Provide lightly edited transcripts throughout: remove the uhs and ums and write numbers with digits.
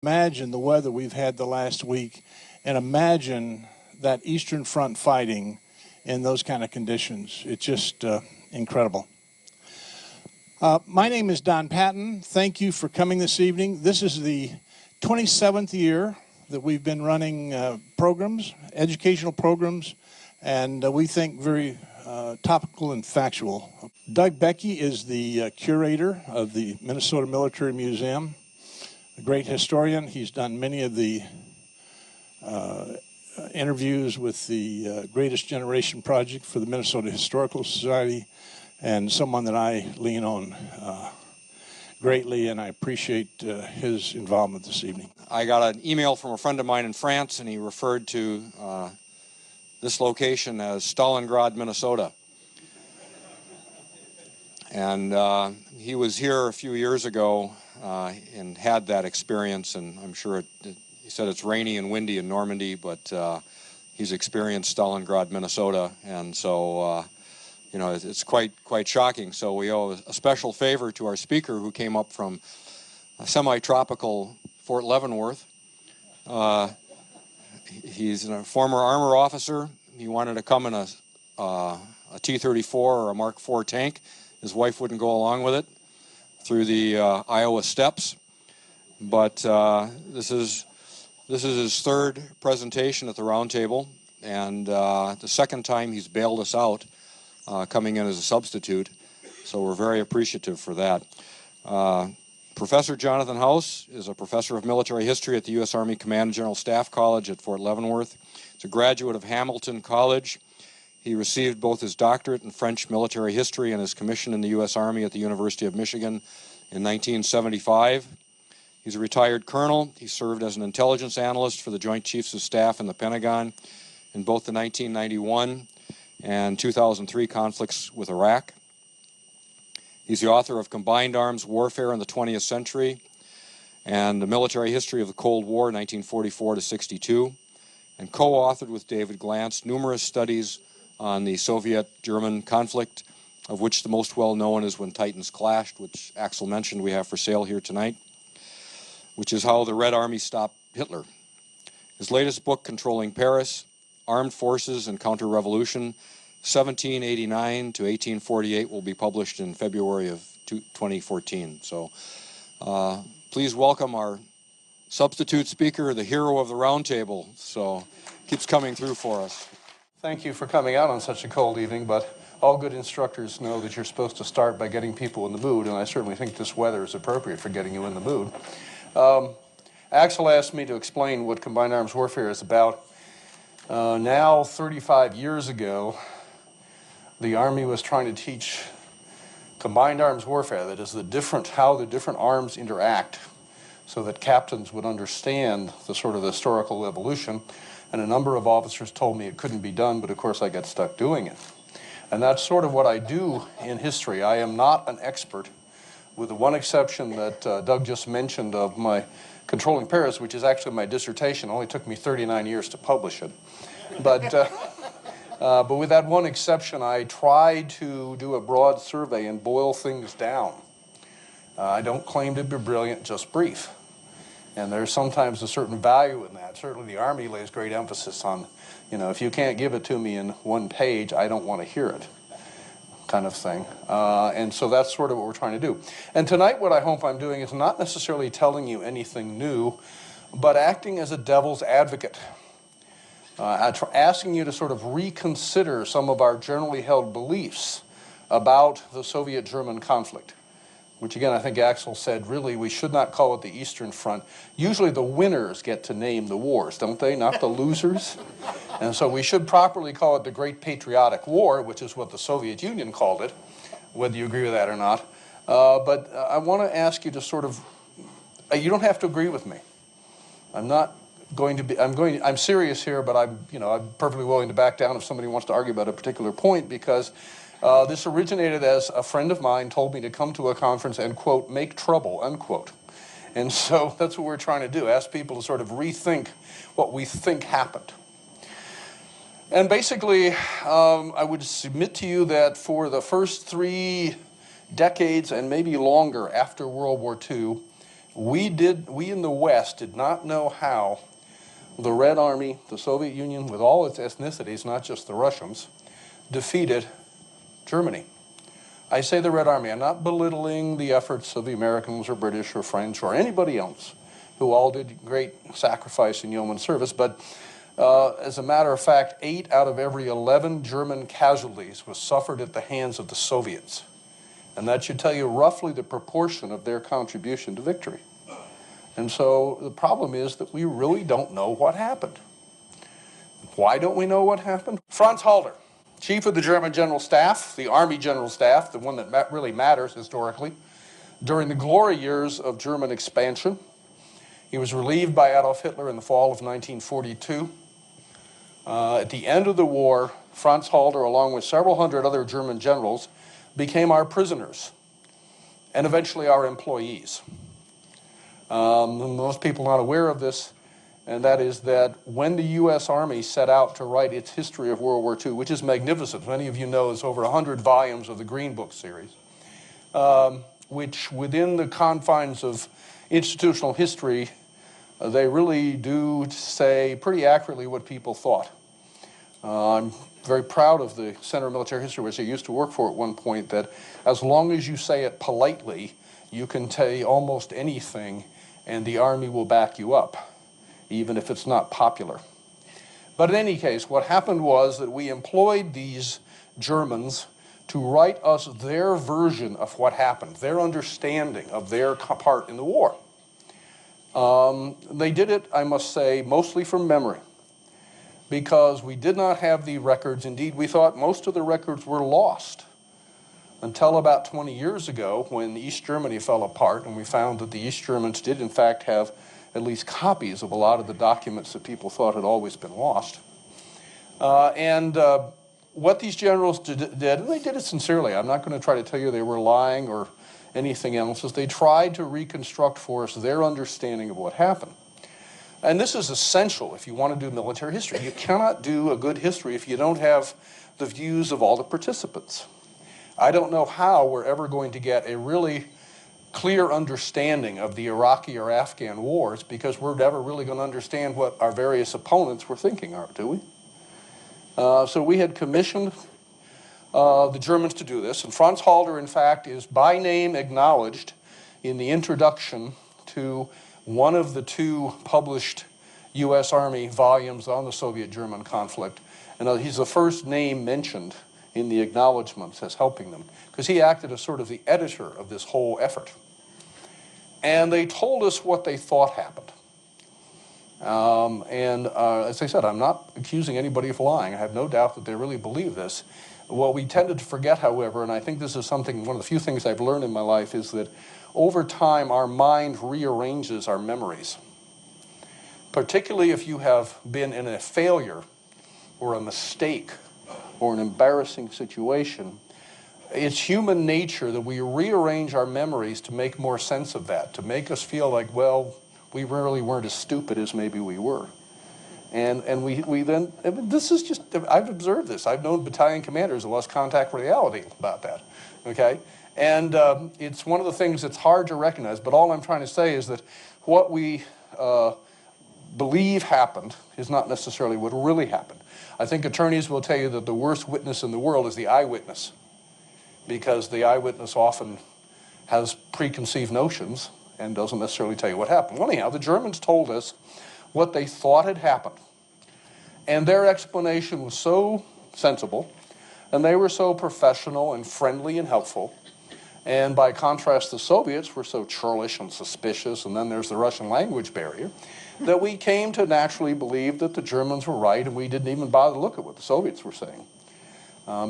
Imagine the weather we've had the last week, and imagine that Eastern Front fighting in those kind of conditions. It's just incredible. My name is Don Patton. Thank you for coming this evening. This is the 27th year that we've been running programs, educational programs, and we think very topical and factual. Doug Becky is the curator of the Minnesota Military Museum, a great historian. He's done many of the interviews with the Greatest Generation Project for the Minnesota Historical Society, and someone that I lean on greatly, and I appreciate his involvement this evening. I got an email from a friend of mine in France, and he referred to this location as Stalingrad, Minnesota. And he was here a few years ago and had that experience, and I'm sure he said it's rainy and windy in Normandy, but he's experienced Stalingrad, Minnesota, and so you know, it's quite shocking. So we owe a special favor to our speaker, who came up from a semi-tropical Fort Leavenworth. He's a former armor officer. He wanted to come in a T-34 or a Mark IV tank. His wife wouldn't go along with it through the Iowa steppes. But this is his third presentation at the round table, and the second time he's bailed us out, coming in as a substitute. So we're very appreciative for that. Professor Jonathan House is a professor of military history at the U.S. Army Command and General Staff College at Fort Leavenworth. He's a graduate of Hamilton College. He received both his doctorate in French military history and his commission in the U.S. Army at the University of Michigan in 1975. He's a retired colonel. He served as an intelligence analyst for the Joint Chiefs of Staff and the Pentagon in both the 1991 and 2003 conflicts with Iraq. He's the author of Combined Arms Warfare in the 20th Century and the Military History of the Cold War, 1944 to 62, and co-authored with David Glantz numerous studies on the Soviet-German conflict, of which the most well-known is When Titans Clashed, which Axel mentioned we have for sale here tonight, which is how the Red Army stopped Hitler. His latest book, Controlling Paris, Armed Forces and Counter-Revolution, 1789 to 1848, will be published in February of 2014. So please welcome our substitute speaker, the hero of the round table. So keeps coming through for us. Thank you for coming out on such a cold evening, but all good instructors know that you're supposed to start by getting people in the mood, and I certainly think this weather is appropriate for getting you in the mood. Axel asked me to explain what Combined Arms Warfare is about. Now, 35 years ago, the Army was trying to teach combined arms warfare, that is, how the different arms interact, so that captains would understand the sort of historical evolution. And a number of officers told me it couldn't be done, but of course I got stuck doing it. And that's sort of what I do in history. I am not an expert, with the one exception that Doug just mentioned of my Controlling Paris, which is actually my dissertation. It only took me 39 years to publish it. But with that one exception, I try to do a broad survey and boil things down. I don't claim to be brilliant, just brief. And there's sometimes a certain value in that. Certainly the Army lays great emphasis on, you know, if you can't give it to me in one page, I don't want to hear it, kind of thing. And so that's sort of what we're trying to do. And tonight what I hope I'm doing is not necessarily telling you anything new, but acting as a devil's advocate. Asking you to sort of reconsider some of our generally held beliefs about the Soviet-German conflict, which again I think Axel said really we should not call it the Eastern Front. Usually the winners get to name the wars, don't they? Not the losers. And so we should properly call it the Great Patriotic War, which is what the Soviet Union called it, whether you agree with that or not. But I want to ask you to sort of, you don't have to agree with me. I'm not going to be, I'm serious here, but I'm perfectly willing to back down if somebody wants to argue about a particular point, because this originated as a friend of mine told me to come to a conference and, quote, make trouble, unquote. And so that's what we're trying to do, ask people to sort of rethink what we think happened. And basically, I would submit to you that for the first 3 decades and maybe longer after World War II, We in the West did not know how the Red Army, the Soviet Union, with all its ethnicities, not just the Russians, defeated Germany. I say the Red Army. I'm not belittling the efforts of the Americans or British or French or anybody else who all did great sacrifice in yeoman service, but as a matter of fact, 8 out of every 11 German casualties was suffered at the hands of the Soviets. And that should tell you roughly the proportion of their contribution to victory. And so the problem is that we really don't know what happened. Why don't we know what happened? Franz Halder, chief of the German General Staff, the Army General Staff, the one that really matters historically, during the glory years of German expansion. He was relieved by Adolf Hitler in the fall of 1942. At the end of the war, Franz Halder, along with several hundred other German generals, became our prisoners and eventually our employees. Most people are not aware of this, and that is that when the U.S. Army set out to write its history of World War II, which is magnificent, many of you know there's over 100 volumes of the Green Book series, which within the confines of institutional history, they really do say pretty accurately what people thought. I'm very proud of the Center of Military History, which I used to work for at one point, that as long as you say it politely, you can say almost anything and the Army will back you up, even if it's not popular. But in any case, what happened was that we employed these Germans to write us their version of what happened, their understanding of their part in the war. They did it, I must say, mostly from memory, because we did not have the records. Indeed, we thought most of the records were lost until about 20 years ago when East Germany fell apart and we found that the East Germans did in fact have at least copies of a lot of the documents that people thought had always been lost. What these generals did, and they did it sincerely, I'm not going to try to tell you they were lying or anything else, is they tried to reconstruct for us their understanding of what happened. And this is essential if you want to do military history. You cannot do a good history if you don't have the views of all the participants. I don't know how we're ever going to get a really clear understanding of the Iraqi or Afghan wars, because we're never really going to understand what our various opponents were thinking, do we? So we had commissioned the Germans to do this, and Franz Halder, in fact, is by name acknowledged in the introduction to one of the 2 published U.S. Army volumes on the Soviet-German conflict, and he's the first name mentioned in the acknowledgments as helping them, because he acted as sort of the editor of this whole effort. And they told us what they thought happened. As I said, I'm not accusing anybody of lying. I have no doubt that they really believe this. What we tended to forget, however, and I think this is something, one of the few things I've learned in my life, is that over time our mind rearranges our memories. Particularly if you have been in a failure or a mistake or an embarrassing situation, it's human nature that we rearrange our memories to make more sense of that, to make us feel like, well, we really weren't as stupid as maybe we were. And we then, this is just, I've observed this. I've known battalion commanders who lost contact with reality about that, okay? And it's one of the things that's hard to recognize, but all I'm trying to say is that what we believe happened is not necessarily what really happened. I think attorneys will tell you that the worst witness in the world is the eyewitness, because the eyewitness often has preconceived notions and doesn't necessarily tell you what happened. Well, anyhow, the Germans told us what they thought had happened. And their explanation was so sensible, and they were so professional and friendly and helpful. And by contrast, the Soviets were so churlish and suspicious, and then there's the Russian language barrier, that we came to naturally believe that the Germans were right, and we didn't even bother to look at what the Soviets were saying.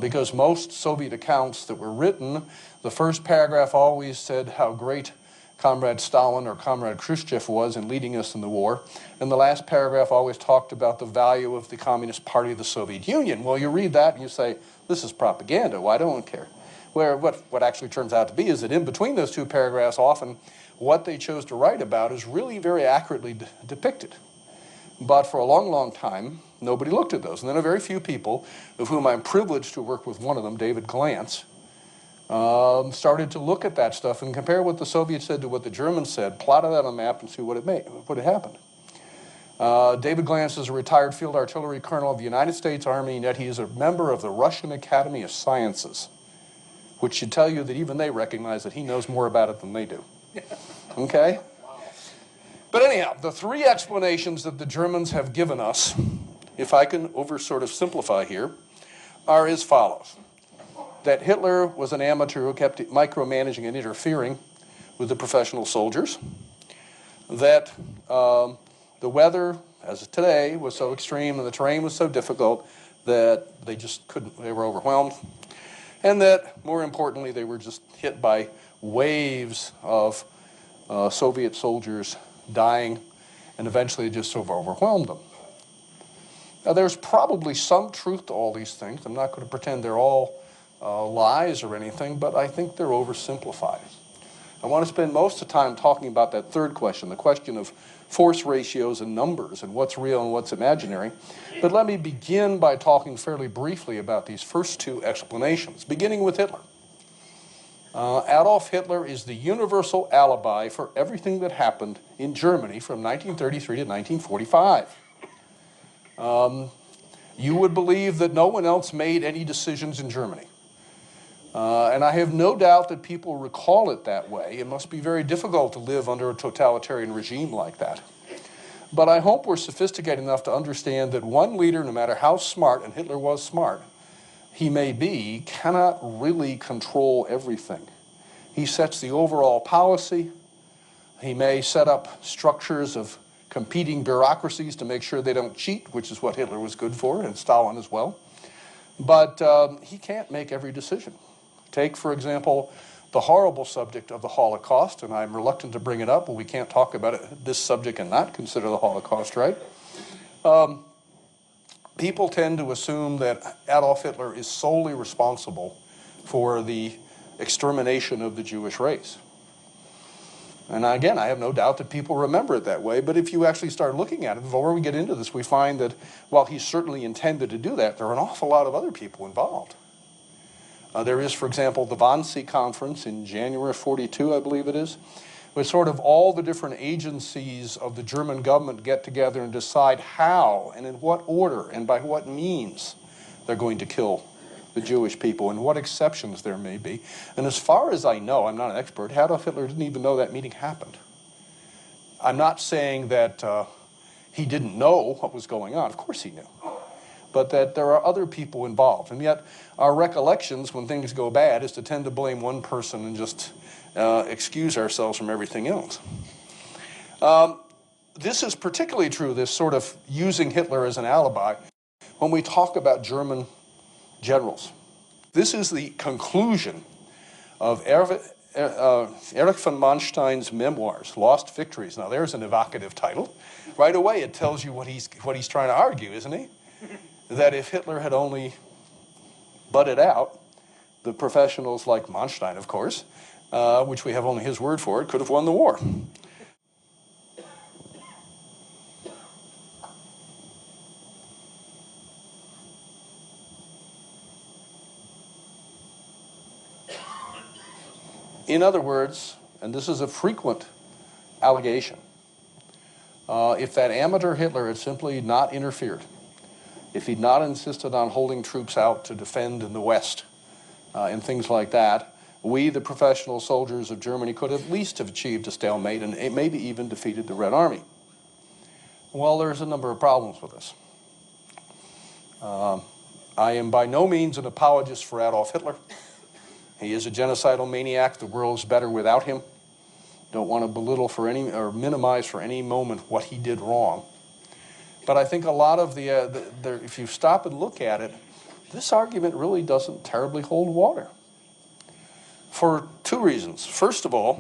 Because most Soviet accounts that were written, the first paragraph always said how great Comrade Stalin or Comrade Khrushchev was in leading us in the war, and the last paragraph always talked about the value of the Communist Party of the Soviet Union. Well, you read that and you say, this is propaganda, well, I don't care. Where what actually turns out to be is that in between those 2 paragraphs, often what they chose to write about is really very accurately depicted. But for a long, long time, nobody looked at those. And then a very few people, of whom I'm privileged to work with one of them, David Glantz, started to look at that stuff and compare what the Soviets said to what the Germans said, plotted that on a map and see what had happened. David Glantz is a retired field artillery colonel of the United States Army, and yet he is a member of the Russian Academy of Sciences, which should tell you that even they recognize that he knows more about it than they do. Okay? But anyhow, the three explanations that the Germans have given us, if I can sort of simplify here, are as follows. That Hitler was an amateur who kept micromanaging and interfering with the professional soldiers. That the weather, as today, was so extreme and the terrain was so difficult that they just couldn't, they were overwhelmed. And that, more importantly, they were just hit by waves of Soviet soldiers dying, and eventually it just sort of overwhelmed them. Now, there's probably some truth to all these things. I'm not going to pretend they're all lies or anything, but I think they're oversimplified. I want to spend most of the time talking about that third question, the question of force ratios and numbers and what's real and what's imaginary. But let me begin by talking fairly briefly about these first two explanations, beginning with Hitler. Adolf Hitler is the universal alibi for everything that happened in Germany from 1933 to 1945. You would believe that no one else made any decisions in Germany. And I have no doubt that people recall it that way. It must be very difficult to live under a totalitarian regime like that. But I hope we're sophisticated enough to understand that one leader, no matter how smart, and Hitler was smart, he may be, cannot really control everything. He sets the overall policy. He may set up structures of competing bureaucracies to make sure they don't cheat, which is what Hitler was good for, and Stalin as well. But he can't make every decision. Take, for example, the horrible subject of the Holocaust, and I'm reluctant to bring it up, but we can't talk about this subject and not consider the Holocaust, right? People tend to assume that Adolf Hitler is solely responsible for the extermination of the Jewish race. And again, I have no doubt that people remember it that way, but if you actually start looking at it, before we get into this, we find that while he certainly intended to do that, there are an awful lot of other people involved. There is, for example, the Wannsee Conference in January of 42, I believe it is, where sort of all the different agencies of the German government get together and decide how and in what order and by what means they're going to kill the Jewish people and what exceptions there may be. And as far as I know, I'm not an expert, Adolf Hitler didn't even know that meeting happened. I'm not saying that he didn't know what was going on. Of course he knew. But that there are other people involved. And yet our recollections when things go bad is to tend to blame one person and just excuse ourselves from everything else. This is particularly true, this sort of using Hitler as an alibi, when we talk about German generals. This is the conclusion of Erich von Manstein's memoirs, Lost Victories. Now there's an evocative title. Right away it tells you what he's trying to argue, isn't he? That if Hitler had only butted out, the professionals like Manstein, of course, which we have only his word for it, could have won the war. In other words, and this is a frequent allegation, if that amateur Hitler had simply not interfered, if he'd not insisted on holding troops out to defend in the West and things like that, we, the professional soldiers of Germany, could at least have achieved a stalemate and maybe even defeated the Red Army. Well, there's a number of problems with this. I am by no means an apologist for Adolf Hitler. He is a genocidal maniac. The world is better without him. Don't want to belittle for any or minimize for any moment what he did wrong. But I think a lot of if you stop and look at it, this argument really doesn't terribly hold water. For two reasons. First of all,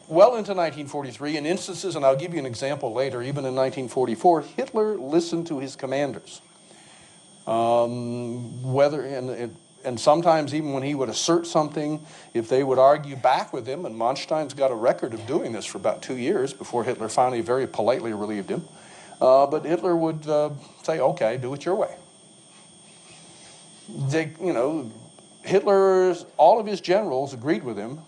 well into 1943, in instances, and I'll give you an example later, even in 1944, Hitler listened to his commanders. And sometimes even when he would assert something, if they would argue back with him, and Manstein's got a record of doing this for about 2 years before Hitler finally very politely relieved him, but Hitler would say, okay, do it your way. all of his generals agreed with him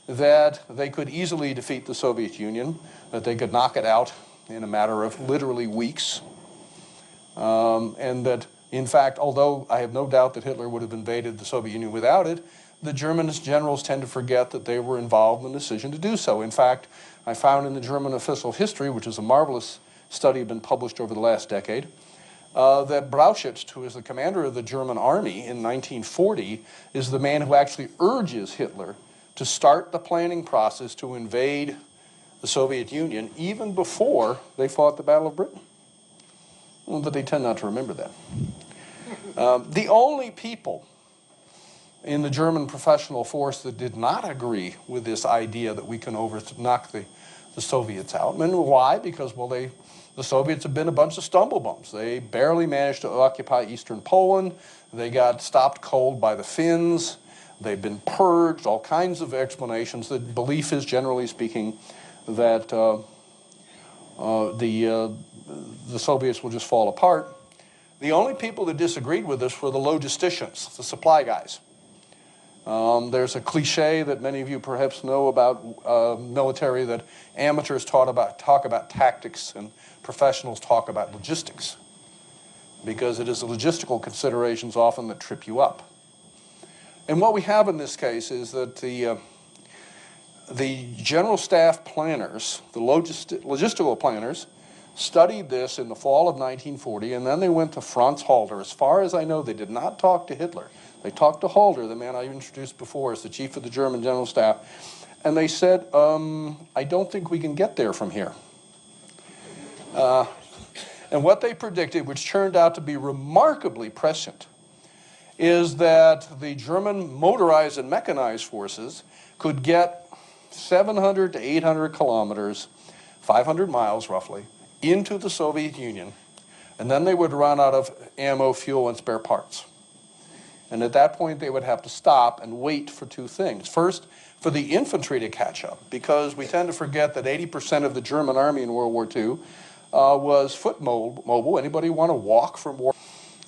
that they could easily defeat the Soviet Union, that they could knock it out in a matter of literally weeks, and that, in fact, although I have no doubt that Hitler would have invaded the Soviet Union without it, the German generals tend to forget that they were involved in the decision to do so. In fact, I found in the German official history, which is a marvelous study been published over the last decade, that Brauchitsch, who is the commander of the German army in 1940, is the man who actually urges Hitler to start the planning process to invade the Soviet Union even before they fought the Battle of Britain. But they tend not to remember that. The only people in the German professional force that did not agree with this idea that we can knock the Soviets out. And why? Because, well, the Soviets have been a bunch of stumble bumps. They barely managed to occupy eastern Poland. They got stopped cold by the Finns. They've been purged, all kinds of explanations. The belief is, generally speaking, that the Soviets will just fall apart. The only people that disagreed with this were the logisticians, the supply guys. There's a cliche that many of you perhaps know about military, that amateurs talk about tactics and professionals talk about logistics, because it is the logistical considerations often that trip you up. And what we have in this case is that the general staff planners, the logistical planners, studied this in the fall of 1940, and then they went to Franz Halder. As far as I know, they did not talk to Hitler. They talked to Halder, the man I introduced before as the chief of the German general staff, and they said, I don't think we can get there from here. And what they predicted, which turned out to be remarkably prescient, is that the German motorized and mechanized forces could get 700 to 800 kilometers, 500 miles roughly, into the Soviet Union, and then they would run out of ammo, fuel, and spare parts. And at that point, they would have to stop and wait for two things. First, for the infantry to catch up, because we tend to forget that 80% of the German army in World War II was foot mobile. Anybody want to walk from war?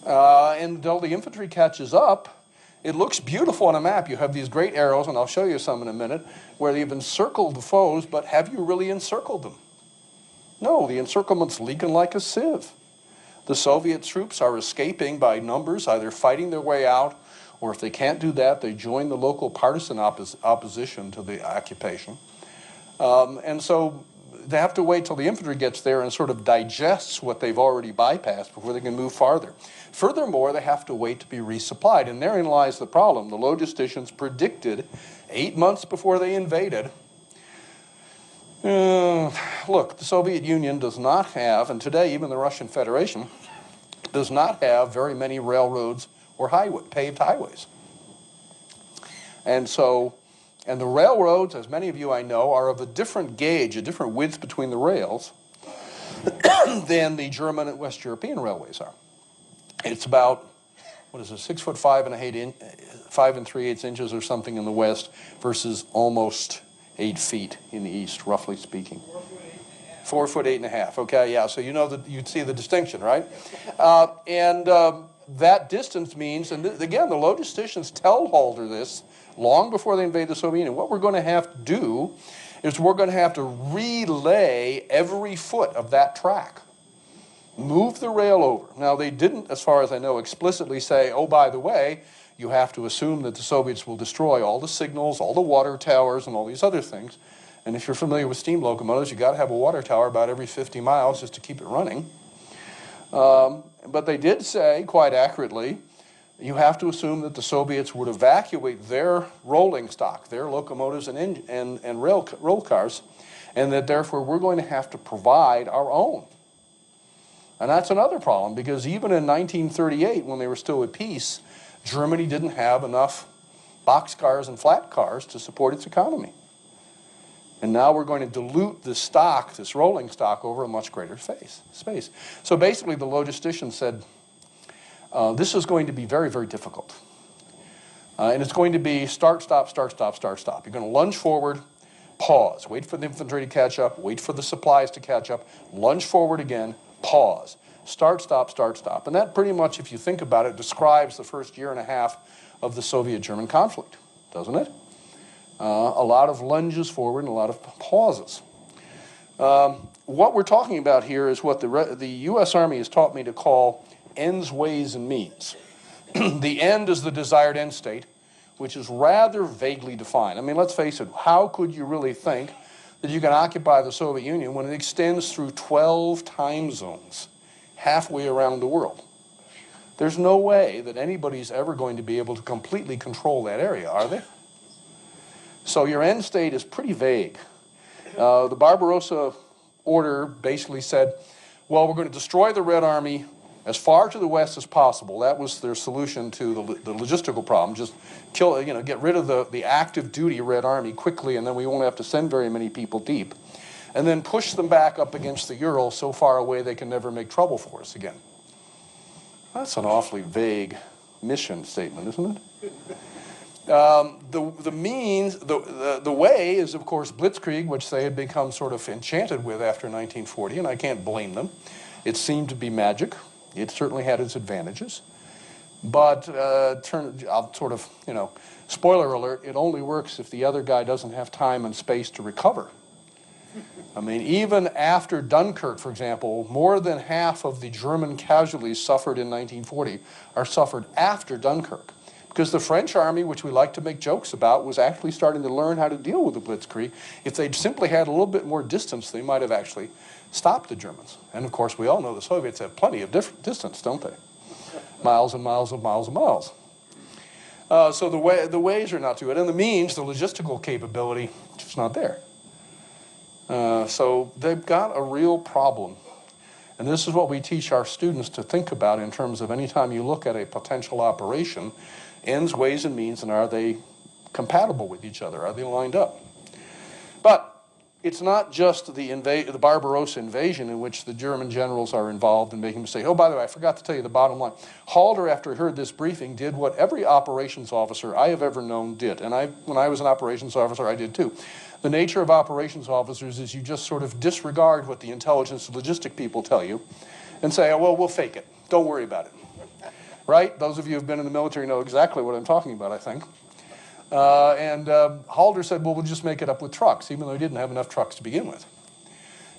And until the infantry catches up, it looks beautiful on a map. You have these great arrows, and I'll show you some in a minute, where they've encircled the foes, but have you really encircled them? No, the encirclement's leaking like a sieve. The Soviet troops are escaping by numbers, either fighting their way out, or if they can't do that, they join the local partisan opposition to the occupation. And so they have to wait till the infantry gets there and sort of digests what they've already bypassed before they can move farther. Furthermore, they have to wait to be resupplied, and therein lies the problem. The logisticians predicted 8 months before they invaded, look, the Soviet Union does not have, and today even the Russian Federation, does not have very many railroads or paved highways. And so, and the railroads, as many of you I know, are of a different gauge, a different width between the rails than the German and West European railways are. It's about, 6 foot 5 3/8 inches or something in the West versus almost 8 feet in the East, roughly speaking. 4 foot 8.5. Okay, yeah. So you know that you'd see the distinction, right? That distance means, and again, the logisticians tell Halder this long before they invade the Soviet Union. What we're going to have to do is we're going to have to relay every foot of that track, move the rail over. Now, they didn't, as far as I know, explicitly say, oh, by the way, you have to assume that the Soviets will destroy all the signals, all the water towers, and all these other things. And if you're familiar with steam locomotives, you've got to have a water tower about every 50 miles just to keep it running. But they did say, quite accurately, you have to assume that the Soviets would evacuate their rolling stock, their locomotives and rail cars, and that therefore we're going to have to provide our own. And that's another problem, because even in 1938, when they were still at peace, Germany didn't have enough boxcars and flat cars to support its economy. And now we're going to dilute this stock, this rolling stock, over a much greater space. So basically the logistician said, this is going to be very, very difficult. And it's going to be start, stop, start, stop, start, stop. You're going to lunge forward, pause, wait for the infantry to catch up, wait for the supplies to catch up, lunge forward again, pause, start, stop, start, stop. And that pretty much, if you think about it, describes the first year and a half of the Soviet-German conflict, doesn't it? A lot of lunges forward and a lot of pauses. What we're talking about here is what the U.S. Army has taught me to call ends, ways, and means. The end is the desired end state, which is rather vaguely defined. I mean, let's face it, how could you really think that you can occupy the Soviet Union when it extends through 12 time zones halfway around the world? There's no way that anybody's ever going to be able to completely control that area, are they? So your end state is pretty vague. The Barbarossa order basically said, well, we're going to destroy the Red Army as far to the west as possible. That was their solution to the logistical problem. Just kill, get rid of the active duty Red Army quickly, and then we won't have to send very many people deep. And then push them back up against the Ural so far away they can never make trouble for us again. That's an awfully vague mission statement, isn't it? The means, the way is, of course, blitzkrieg, which they had become sort of enchanted with after 1940, and I can't blame them. It seemed to be magic. It certainly had its advantages. But, I'll sort of, spoiler alert, it only works if the other guy doesn't have time and space to recover. I mean, even after Dunkirk, for example, more than half of the German casualties suffered in 1940 are suffered after Dunkirk. Because the French army, which we like to make jokes about, was actually starting to learn how to deal with the blitzkrieg. If they'd simply had a little bit more distance, they might have actually stopped the Germans. And of course, we all know the Soviets have plenty of distance, don't they? Miles and miles and miles and miles. So the ways are not too good. And the means, the logistical capability, just not there. So they've got a real problem. And this is what we teach our students to think about in terms of any time you look at a potential operation, ends, ways, and means, and are they compatible with each other? Are they lined up? But it's not just the Barbarossa invasion in which the German generals are involved in making mistakes. Oh, by the way, I forgot to tell you the bottom line. Halder, after he heard this briefing, did what every operations officer I have ever known did. And when I was an operations officer, I did too. The nature of operations officers is you just sort of disregard what the intelligence and logistic people tell you and say, oh, well, we'll fake it. Don't worry about it. Right? Those of you who have been in the military know exactly what I'm talking about, I think. Halder said, well, we'll just make it up with trucks, even though he didn't have enough trucks to begin with.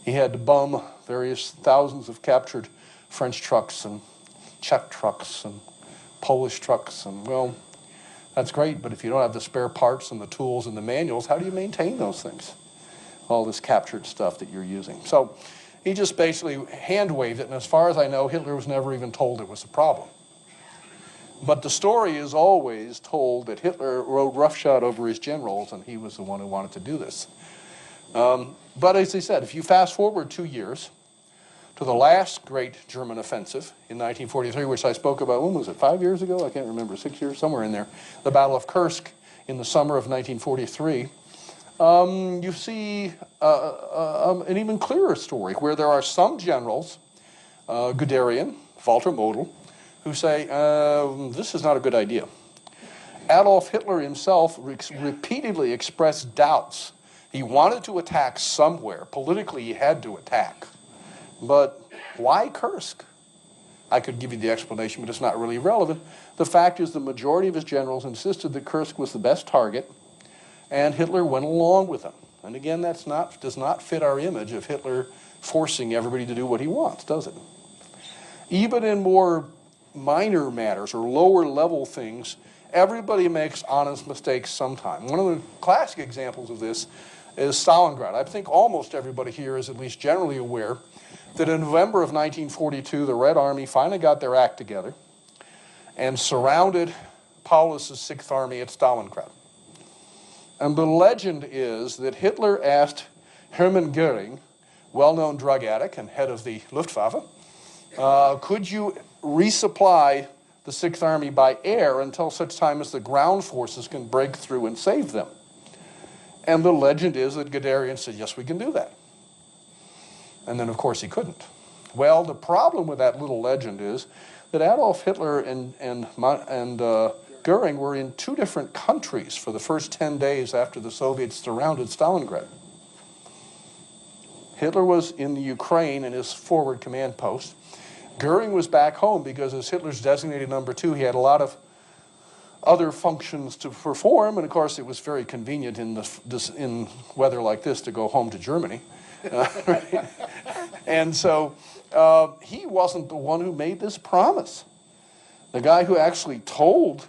He had to bum various thousands of captured French trucks and Czech trucks and Polish trucks, and, well, that's great, but if you don't have the spare parts and the tools and the manuals, how do you maintain those things? All this captured stuff that you're using. So he just basically hand-waved it, and as far as I know, Hitler was never even told it was a problem. But the story is always told that Hitler rode roughshod over his generals, and he was the one who wanted to do this. But as I said, if you fast forward 2 years to the last great German offensive in 1943, which I spoke about, when was it, 5 years ago? I can't remember, 6 years, somewhere in there. The Battle of Kursk in the summer of 1943. You see an even clearer story where there are some generals, Guderian, Walter Model, who say, this is not a good idea. Adolf Hitler himself repeatedly expressed doubts. He wanted to attack somewhere. Politically, he had to attack. But why Kursk? I could give you the explanation, but it's not really relevant. The fact is the majority of his generals insisted that Kursk was the best target, and Hitler went along with them. And again, does not fit our image of Hitler forcing everybody to do what he wants, does it? Even in more minor matters or lower level things, everybody makes honest mistakes sometime. One of the classic examples of this is Stalingrad. I think almost everybody here is at least generally aware that in November of 1942, the Red Army finally got their act together and surrounded Paulus's Sixth Army at Stalingrad. And the legend is that Hitler asked Hermann Göring, well-known drug addict and head of the Luftwaffe, could you resupply the Sixth Army by air until such time as the ground forces can break through and save them? And the legend is that Guderian said, yes, we can do that. And then, of course, he couldn't. Well, the problem with that little legend is that Adolf Hitler and Göring were in two different countries for the first 10 days after the Soviets surrounded Stalingrad. Hitler was in the Ukraine in his forward command post. Göring was back home because as Hitler's designated number 2, he had a lot of other functions to perform, and of course it was very convenient in weather like this to go home to Germany. Right? And so he wasn't the one who made this promise. The guy who actually told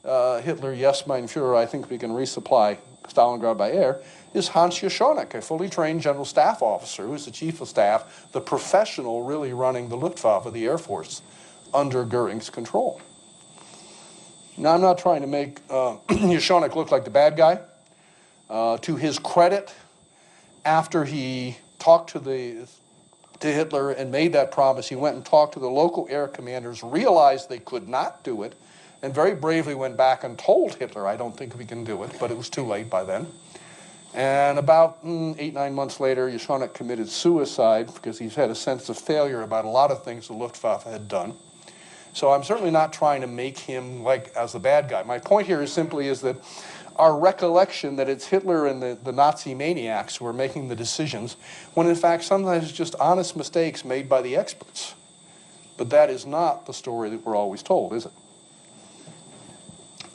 Hitler, yes, mein Führer, I think we can resupply Stalingrad by air, is Hans Jeschonek, a fully trained general staff officer who's the chief of staff, the professional really running the Luftwaffe, the Air Force, under Goering's control. Now, I'm not trying to make Jeschonek look like the bad guy. To his credit, after he talked to Hitler and made that promise, he went and talked to the local air commanders, realized they could not do it, and very bravely went back and told Hitler, I don't think we can do it, but it was too late by then. And about 8-9 months later, Jeschonek committed suicide because he's had a sense of failure about a lot of things the Luftwaffe had done. So I'm certainly not trying to make him like as the bad guy. My point here is simply is that our recollection that it's Hitler and the Nazi maniacs who are making the decisions, when in fact sometimes it's just honest mistakes made by the experts. But that is not the story that we're always told, is it?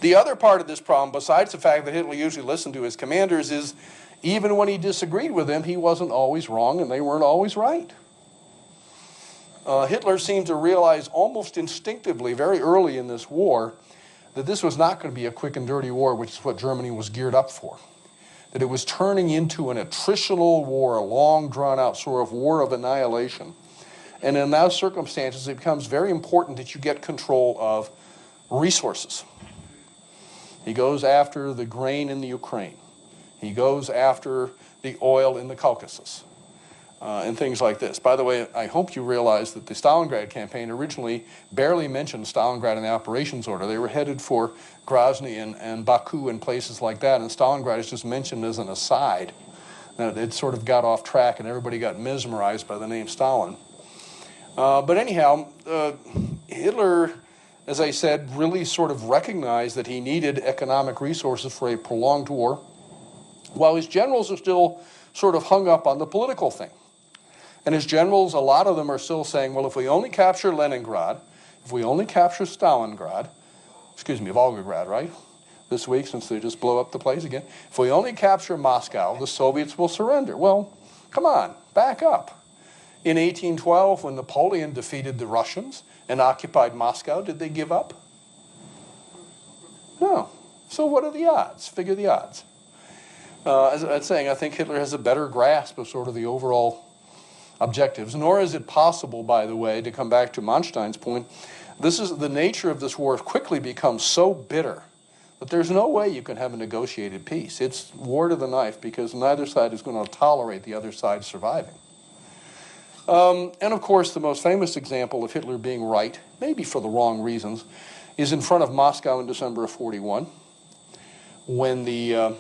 The other part of this problem, besides the fact that Hitler usually listened to his commanders, is even when he disagreed with them, he wasn't always wrong and they weren't always right. Hitler seemed to realize almost instinctively, very early in this war, that this was not going to be a quick and dirty war, which is what Germany was geared up for. That it was turning into an attritional war, a long, drawn-out sort of war of annihilation. And in those circumstances, it becomes very important that you get control of resources. He goes after the grain in the Ukraine. He goes after the oil in the Caucasus. And things like this. By the way, I hope you realize that the Stalingrad campaign originally barely mentioned Stalingrad in the operations order. They were headed for Grozny and Baku and places like that, and Stalingrad is just mentioned as an aside. It sort of got off track and everybody got mesmerized by the name Stalin. But anyhow, Hitler, as I said, really sort of recognized that he needed economic resources for a prolonged war, while his generals are still sort of hung up on the political thing. And his generals, a lot of them are still saying, well, if we only capture Leningrad, if we only capture Volgograd, right? This week, since they just blow up the place again. If we only capture Moscow, the Soviets will surrender. Well, come on, back up. In 1812, when Napoleon defeated the Russians and occupied Moscow, did they give up? No. So what are the odds? Figure the odds. As I was saying, I think Hitler has a better grasp of sort of the overall objectives, nor is it possible, by the way, to come back to Manstein's point, the nature of this war has quickly become so bitter that there's no way you can have a negotiated peace. It's war to the knife because neither side is going to tolerate the other side surviving. And of course, the most famous example of Hitler being right, maybe for the wrong reasons, is in front of Moscow in December of 1941, when the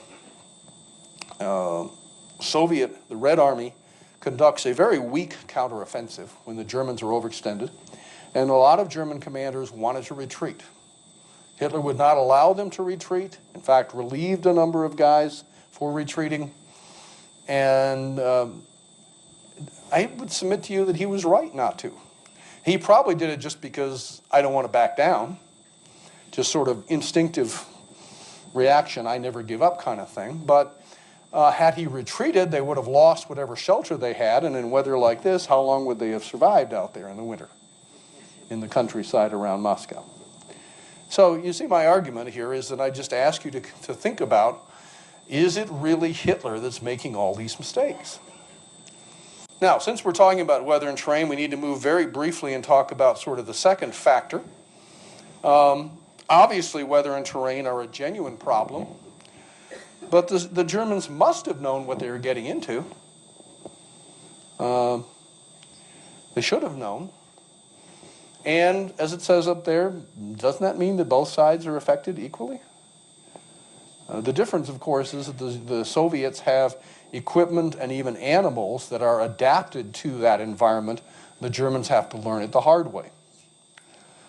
Soviet, the Red Army, conducts a very weak counteroffensive when the Germans are overextended, and a lot of German commanders wanted to retreat. Hitler would not allow them to retreat, in fact, relieved a number of guys for retreating, and I would submit to you that he was right not to. He probably did it just because I don't want to back down, just sort of instinctive reaction, I never give up kind of thing, but had he retreated, they would have lost whatever shelter they had, and in weather like this, how long would they have survived out there in the winter, in the countryside around Moscow? So you see, my argument here is that I just ask you to think about, is it really Hitler that's making all these mistakes? Now, since we're talking about weather and terrain, we need to move very briefly and talk about sort of the second factor. Obviously, weather and terrain are a genuine problem. But the Germans must have known what they were getting into. They should have known. And as it says up there, doesn't that mean that both sides are affected equally? The difference, of course, is that the Soviets have equipment and even animals that are adapted to that environment. The Germans have to learn it the hard way.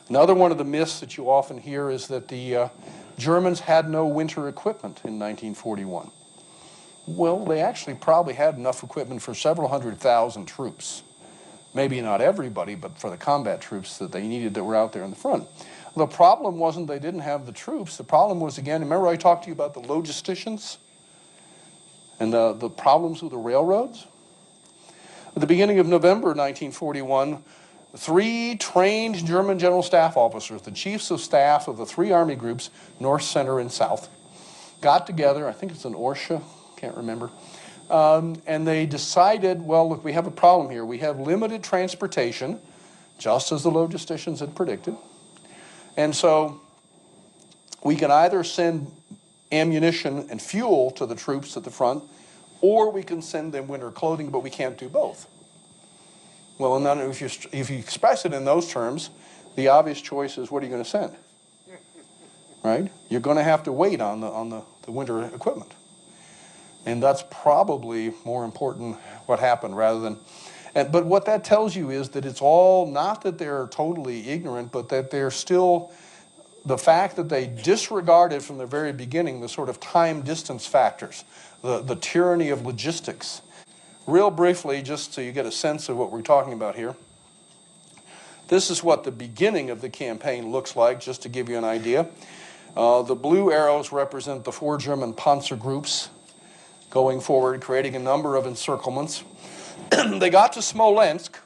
Another one of the myths that you often hear is that the Germans had no winter equipment in 1941. Well, they actually probably had enough equipment for several 100,000 troops. Maybe not everybody, but for the combat troops that they needed that were out there in the front. The problem wasn't they didn't have the troops. The problem was, again, remember I talked to you about the logisticians and the problems with the railroads? At the beginning of November 1941, 3 trained German general staff officers, the chiefs of staff of the 3 army groups, North, Center, and South, got together, I think it's in Orsha, can't remember, and they decided, well, look, we have a problem here. We have limited transportation, just as the logisticians had predicted. And so we can either send ammunition and fuel to the troops at the front, or we can send them winter clothing, but we can't do both. Well, and then if you express it in those terms, the obvious choice is, what are you going to send? Right? You're going to have to wait on the winter equipment. And that's probably more important what happened rather than... but what that tells you is that it's all, not that they're totally ignorant, but that they're still, the fact that they disregarded from the very beginning the sort of time-distance factors, the tyranny of logistics. Real briefly, just so you get a sense of what we're talking about here, this is what the beginning of the campaign looks like, just to give you an idea. The blue arrows represent the 4 German panzer groups going forward, creating a number of encirclements. They got to Smolensk,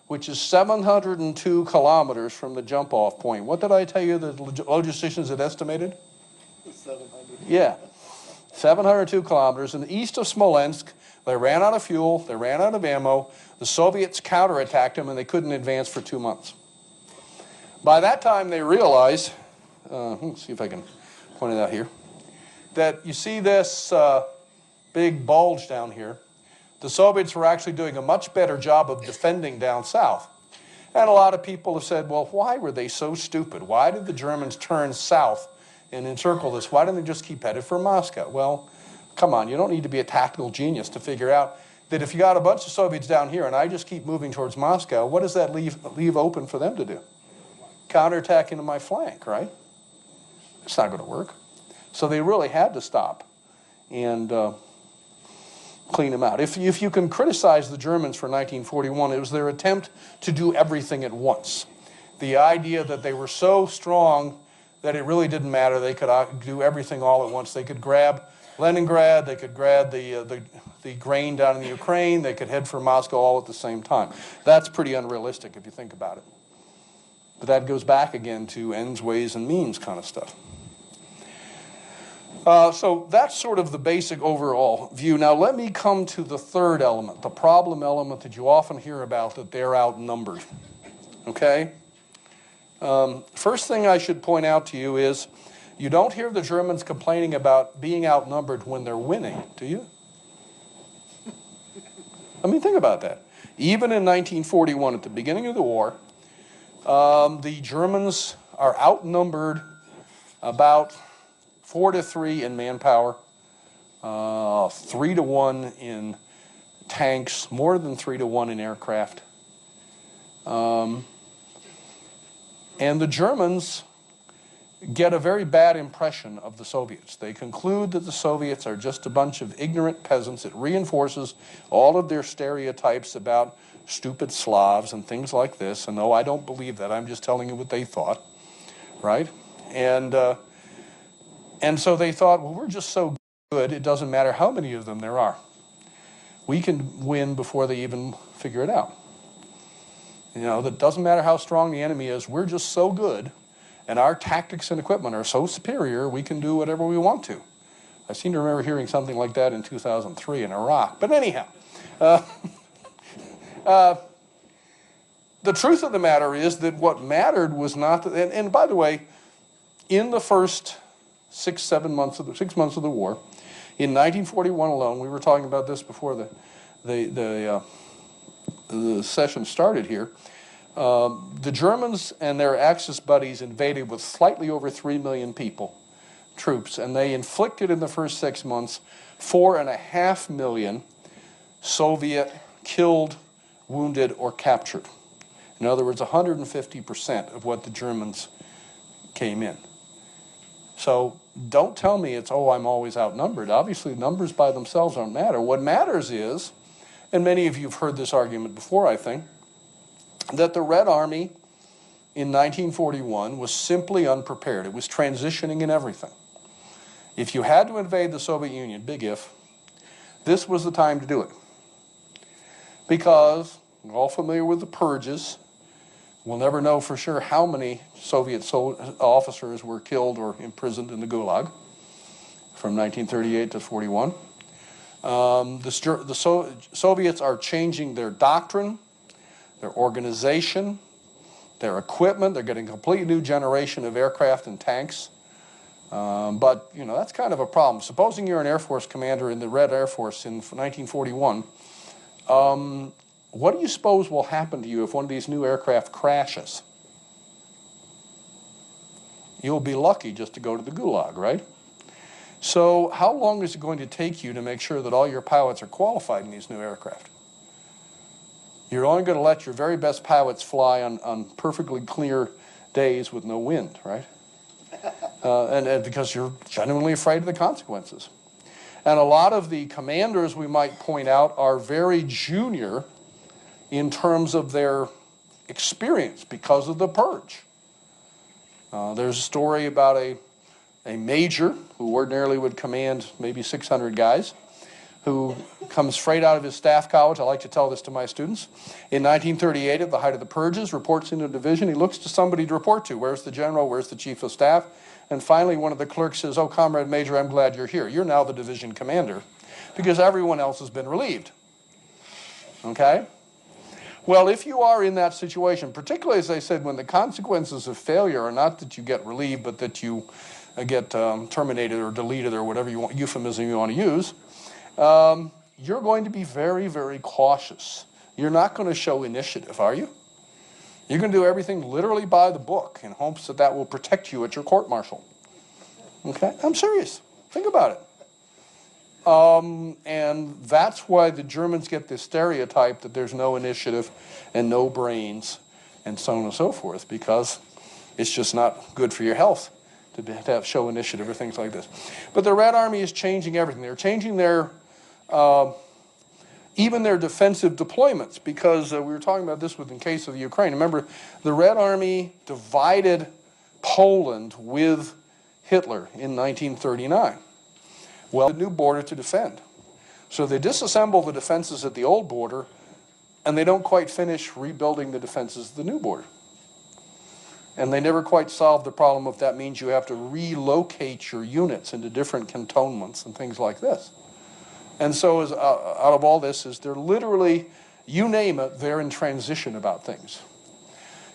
which is 702 kilometers from the jump-off point. What did I tell you the logisticians had estimated? 700. Yeah, 702 kilometers. In the east of Smolensk, they ran out of fuel, they ran out of ammo, the Soviets counterattacked them, and they couldn't advance for 2 months. By that time, they realized, let's see if I can point it out here, that you see this big bulge down here. The Soviets were actually doing a much better job of defending down south. And a lot of people have said, well, why were they so stupid? Why did the Germans turn south and encircle this? Why didn't they just keep headed for Moscow? Well, come on, you don't need to be a tactical genius to figure out that if you got a bunch of Soviets down here and I just keep moving towards Moscow, what does that leave open for them to do? Counterattack into my flank, right? It's not going to work. So they really had to stop and clean them out. If you can criticize the Germans for 1941, it was their attempt to do everything at once. The idea that they were so strong that it really didn't matter. They could do everything all at once. They could grab Leningrad, they could grab the grain down in the Ukraine, they could head for Moscow all at the same time. That's pretty unrealistic if you think about it. But that goes back again to ends, ways, and means kind of stuff. So that's sort of the basic overall view. Now let me come to the third element, the problem element that you often hear about, that they're outnumbered. Okay? First thing I should point out to you is you don't hear the Germans complaining about being outnumbered when they're winning, do you? I mean, think about that. Even in 1941, at the beginning of the war, the Germans are outnumbered about 4-3 in manpower, 3-1 in tanks, more than 3-1 in aircraft. And the Germans get a very bad impression of the Soviets. They conclude that the Soviets are just a bunch of ignorant peasants. It reinforces all of their stereotypes about stupid Slavs and things like this. And no, I don't believe that. I'm just telling you what they thought, right? And so they thought, well, we're just so good, it doesn't matter how many of them there are. We can win before they even figure it out. You know, it doesn't matter how strong the enemy is, we're just so good, and our tactics and equipment are so superior, we can do whatever we want to. I seem to remember hearing something like that in 2003 in Iraq. But anyhow, the truth of the matter is that what mattered was not, and by the way, in the first 6 months of the war, in 1941 alone, we were talking about this before the session started here, the Germans and their Axis buddies invaded with slightly over 3 million troops, and they inflicted in the first 6 months 4.5 million Soviet killed, wounded, or captured. In other words, 150% of what the Germans came in. So don't tell me it's, oh, I'm always outnumbered. Obviously, numbers by themselves don't matter. What matters is, and many of you have heard this argument before, I think, that the Red Army in 1941 was simply unprepared. It was transitioning in everything. If you had to invade the Soviet Union, big if, this was the time to do it. Because we're all familiar with the purges. We'll never know for sure how many Soviet officers were killed or imprisoned in the Gulag from 1938 to 41. The Soviets are changing their doctrine, their organization, their equipment. They're getting a completely new generation of aircraft and tanks. But, you know, that's kind of a problem. Supposing you're an Air Force commander in the Red Air Force in 1941, what do you suppose will happen to you if one of these new aircraft crashes? You'll be lucky just to go to the Gulag, right? So how long is it going to take you to make sure that all your pilots are qualified in these new aircraft? You're only going to let your very best pilots fly on perfectly clear days with no wind, right? And because you're genuinely afraid of the consequences. And a lot of the commanders, we might point out, are very junior in terms of their experience because of the purge. There's a story about a major who ordinarily would command maybe 600 guys, who comes straight out of his staff college. I like to tell this to my students. In 1938, at the height of the purges, reports into a division. He looks to somebody to report to. Where's the general? Where's the chief of staff? And finally, one of the clerks says, "Oh, Comrade Major, I'm glad you're here. You're now the division commander because everyone else has been relieved." Okay? Well, if you are in that situation, particularly, as I said, when the consequences of failure are not that you get relieved, but that you get terminated or deleted or whatever euphemism you want to use, you're going to be very, very cautious. You're not going to show initiative, are you? You're going to do everything literally by the book in hopes that that will protect you at your court-martial. Okay? I'm serious. Think about it. And that's why the Germans get this stereotype that there's no initiative and no brains and so on and so forth, because it's just not good for your health to show initiative or things like this. But the Red Army is changing everything. They're changing their even their defensive deployments, because we were talking about this in case of the Ukraine. Remember, the Red Army divided Poland with Hitler in 1939. Well, a new border to defend. So they disassemble the defenses at the old border, and they don't quite finish rebuilding the defenses of the new border. And they never quite solve the problem if that means you have to relocate your units into different cantonments and things like this. And so out of all this is they're literally, you name it, they're in transition about things.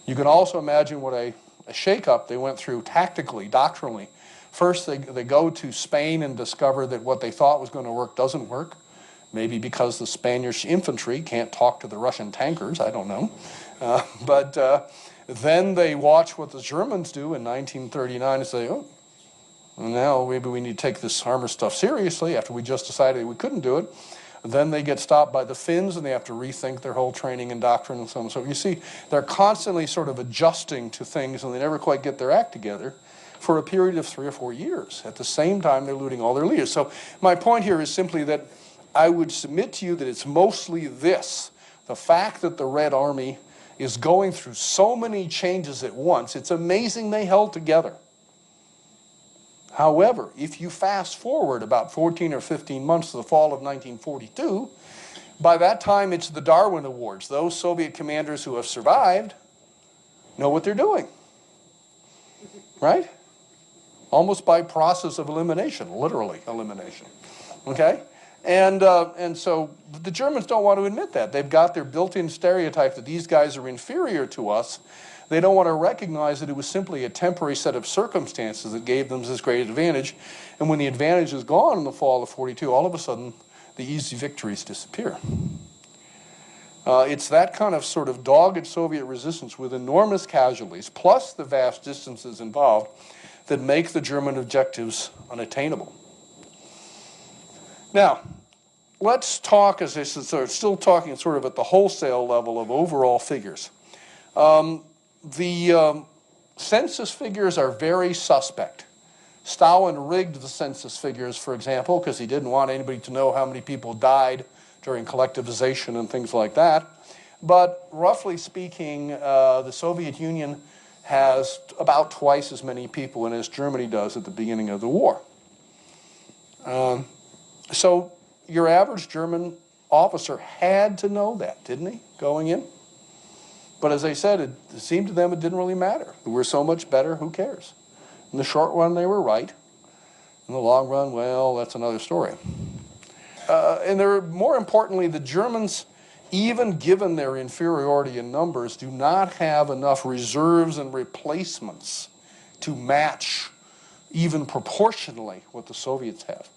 You can also imagine what a shakeup they went through tactically, doctrinally. First, they go to Spain and discover that what they thought was going to work doesn't work. Maybe because the Spanish infantry can't talk to the Russian tankers, I don't know. But then they watch what the Germans do in 1939 and say, oh, now maybe we need to take this armor stuff seriously after we just decided we couldn't do it. Then they get stopped by the Finns and they have to rethink their whole training and doctrine and so on. So you see, they're constantly sort of adjusting to things and they never quite get their act together for a period of 3 or 4 years. At the same time, they're losing all their leaders. So my point here is simply that I would submit to you that it's mostly this, the fact that the Red Army is going through so many changes at once. It's amazing they held together. However, if you fast forward about 14 or 15 months to the fall of 1942, by that time it's the Darwin Awards. Those Soviet commanders who have survived know what they're doing, right? Almost by process of elimination, literally elimination, okay? And so the Germans don't want to admit that. They've got their built-in stereotype that these guys are inferior to us. They don't want to recognize that it was simply a temporary set of circumstances that gave them this great advantage. And when the advantage is gone in the fall of 42, all of a sudden, the easy victories disappear. It's that kind of sort of dogged Soviet resistance with enormous casualties, plus the vast distances involved, that make the German objectives unattainable. Now, let's talk, as I said, still talking sort of at the wholesale level of overall figures. The census figures are very suspect. Stalin rigged the census figures, for example, because he didn't want anybody to know how many people died during collectivization and things like that. But roughly speaking, the Soviet Union has about twice as many people in as Germany does at the beginning of the war. So your average German officer had to know that, didn't he, going in? But as I said, it seemed to them it didn't really matter. We're so much better, who cares? In the short run, they were right. In the long run, well, that's another story. And more importantly, the Germans, even given their inferiority in numbers, do not have enough reserves and replacements to match, even proportionally, what the Soviets have.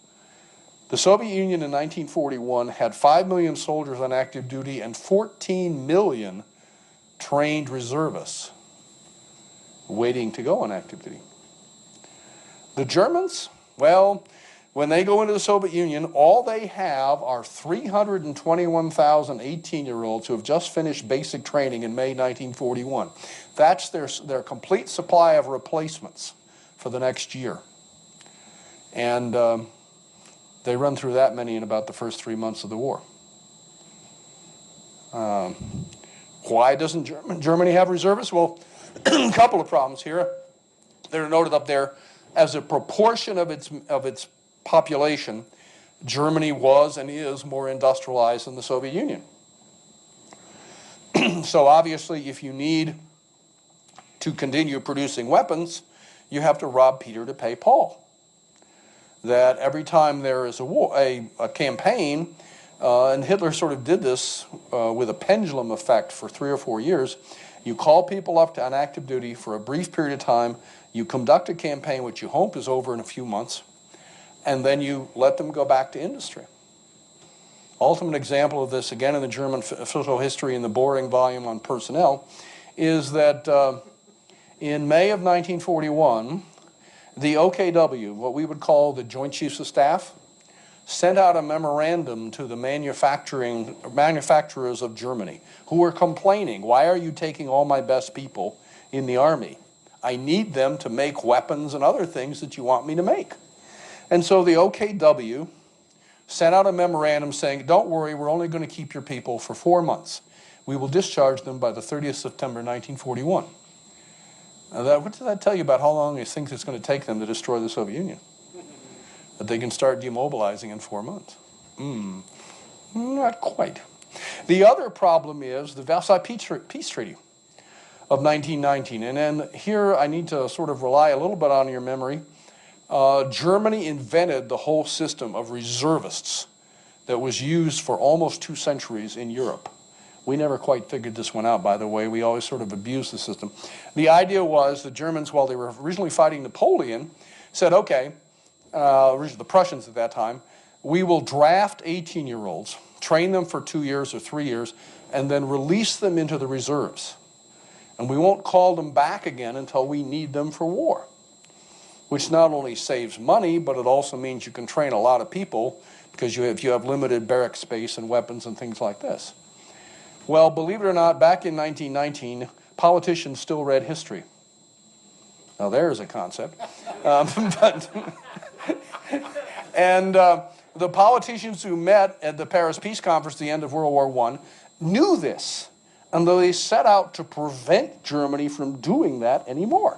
The Soviet Union in 1941 had 5 million soldiers on active duty and 14 million trained reservists waiting to go on active duty. The Germans, well, when they go into the Soviet Union, all they have are 321,000 18-year-olds who have just finished basic training in May 1941. That's their complete supply of replacements for the next year. And they run through that many in about the first 3 months of the war. Why doesn't Germany have reservists? Well, a couple of problems here. They're noted up there. As a proportion of its population, Germany was and is more industrialized than the Soviet Union. So obviously, if you need to continue producing weapons, you have to rob Peter to pay Paul. That every time there is a campaign, and Hitler sort of did this with a pendulum effect for 3 or 4 years, you call people up on active duty for a brief period of time, you conduct a campaign which you hope is over in a few months, and then you let them go back to industry. Ultimate example of this, again in the German official history in the boring volume on personnel, is that in May of 1941, the OKW, what we would call the Joint Chiefs of Staff, sent out a memorandum to the manufacturers of Germany who were complaining, why are you taking all my best people in the army? I need them to make weapons and other things that you want me to make. And so the OKW sent out a memorandum saying, don't worry, we're only going to keep your people for 4 months. We will discharge them by the 30th September 1941. Now what does that tell you about how long you think it's going to take them to destroy the Soviet Union? That they can start demobilizing in 4 months? Not quite. The other problem is the Versailles Peace Treaty of 1919. And then here I need to sort of rely a little bit on your memory. Germany invented the whole system of reservists that was used for almost 2 centuries in Europe. We never quite figured this one out, by the way. We always sort of abused the system. The idea was the Germans, while they were originally fighting Napoleon, said, okay, the Prussians at that time, we will draft 18-year-olds, train them for 2 years or 3 years, and then release them into the reserves. And we won't call them back again until we need them for war, which not only saves money, but it also means you can train a lot of people because if you have limited barrack space and weapons and things like this. Well, believe it or not, back in 1919, politicians still read history. Now there's a concept. The politicians who met at the Paris Peace Conference at the end of World War I knew this, and they set out to prevent Germany from doing that anymore.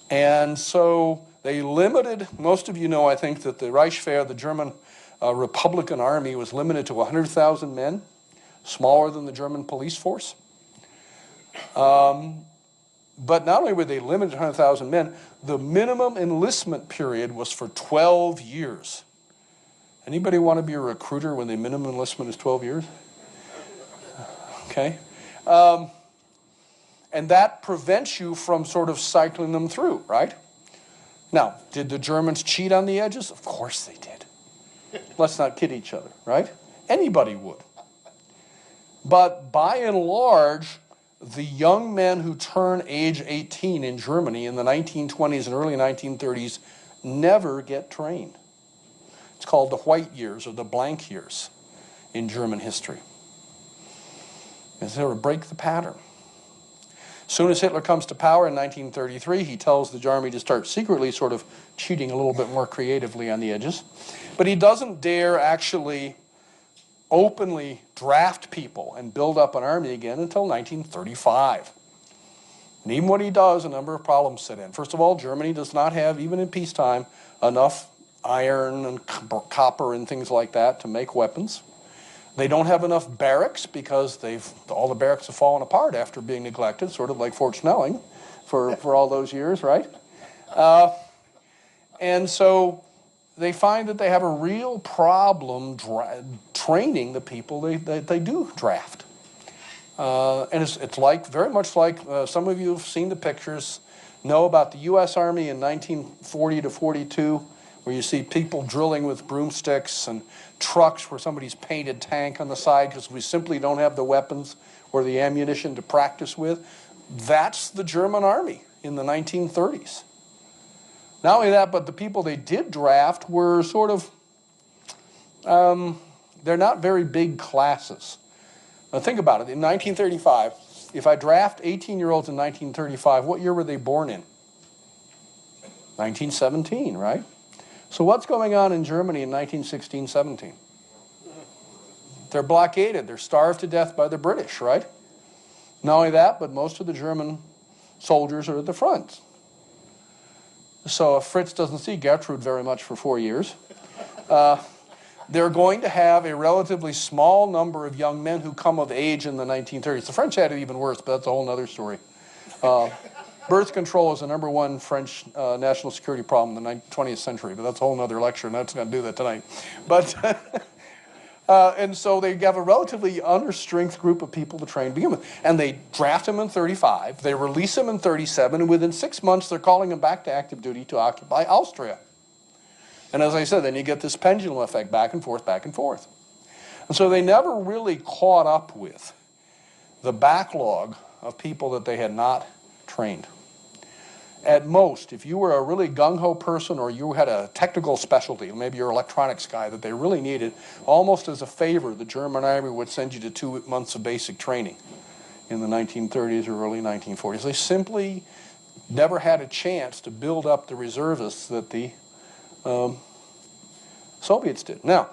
And so they limited, most of you know, I think, that the Reichswehr, the German Republican Army, was limited to 100,000 men, smaller than the German police force. But not only were they limited to 100,000 men, the minimum enlistment period was for 12 years. Anybody want to be a recruiter when the minimum enlistment is 12 years? Okay. And that prevents you from sort of cycling them through, right? Now, did the Germans cheat on the edges? Of course they did. Let's not kid each other, right? Anybody would. But by and large, the young men who turn age 18 in Germany in the 1920s and early 1930s never get trained. It's called the white years or the blank years in German history. And sort of break the pattern. As soon as Hitler comes to power in 1933, he tells the army to start secretly sort of cheating a little bit more creatively on the edges. But he doesn't dare actually openly draft people and build up an army again until 1935. And even when he does, a number of problems set in. First of all, Germany does not have, even in peacetime, enough iron and copper and things like that to make weapons. They don't have enough barracks because all the barracks have fallen apart after being neglected, sort of like Fort Snelling for all those years, right? And so they find that they have a real problem training the people they do draft. And it's like, very much like some of you have seen the pictures, know about the U.S. Army in 1940 to 42, where you see people drilling with broomsticks and trucks where somebody's painted tank on the side because we simply don't have the weapons or the ammunition to practice with. That's the German Army in the 1930s. Not only that, but the people they did draft were sort of, they're not very big classes. Now think about it. In 1935, if I draft 18-year-olds in 1935, what year were they born in? 1917, right? So what's going on in Germany in 1916-17? They're blockaded. They're starved to death by the British, right? Not only that, but most of the German soldiers are at the front. So if Fritz doesn't see Gertrude very much for 4 years, they're going to have a relatively small number of young men who come of age in the 1930s. The French had it even worse, but that's a whole other story. Birth control is the #1 French national security problem in the 20th century, but that's a whole other lecture, and I'm not going to do that tonight. But and so they have a relatively under-strength group of people to train to begin with. And they draft them in 35, they release them in 37, and within 6 months they're calling them back to active duty to occupy Austria. And as I said, then you get this pendulum effect, back and forth, back and forth. And so they never really caught up with the backlog of people that they had not trained. At most, if you were a really gung-ho person or you had a technical specialty, maybe you're an electronics guy that they really needed, almost as a favor, the German Army would send you to 2 months of basic training in the 1930s or early 1940s. They simply never had a chance to build up the reservists that the Soviets did. Now,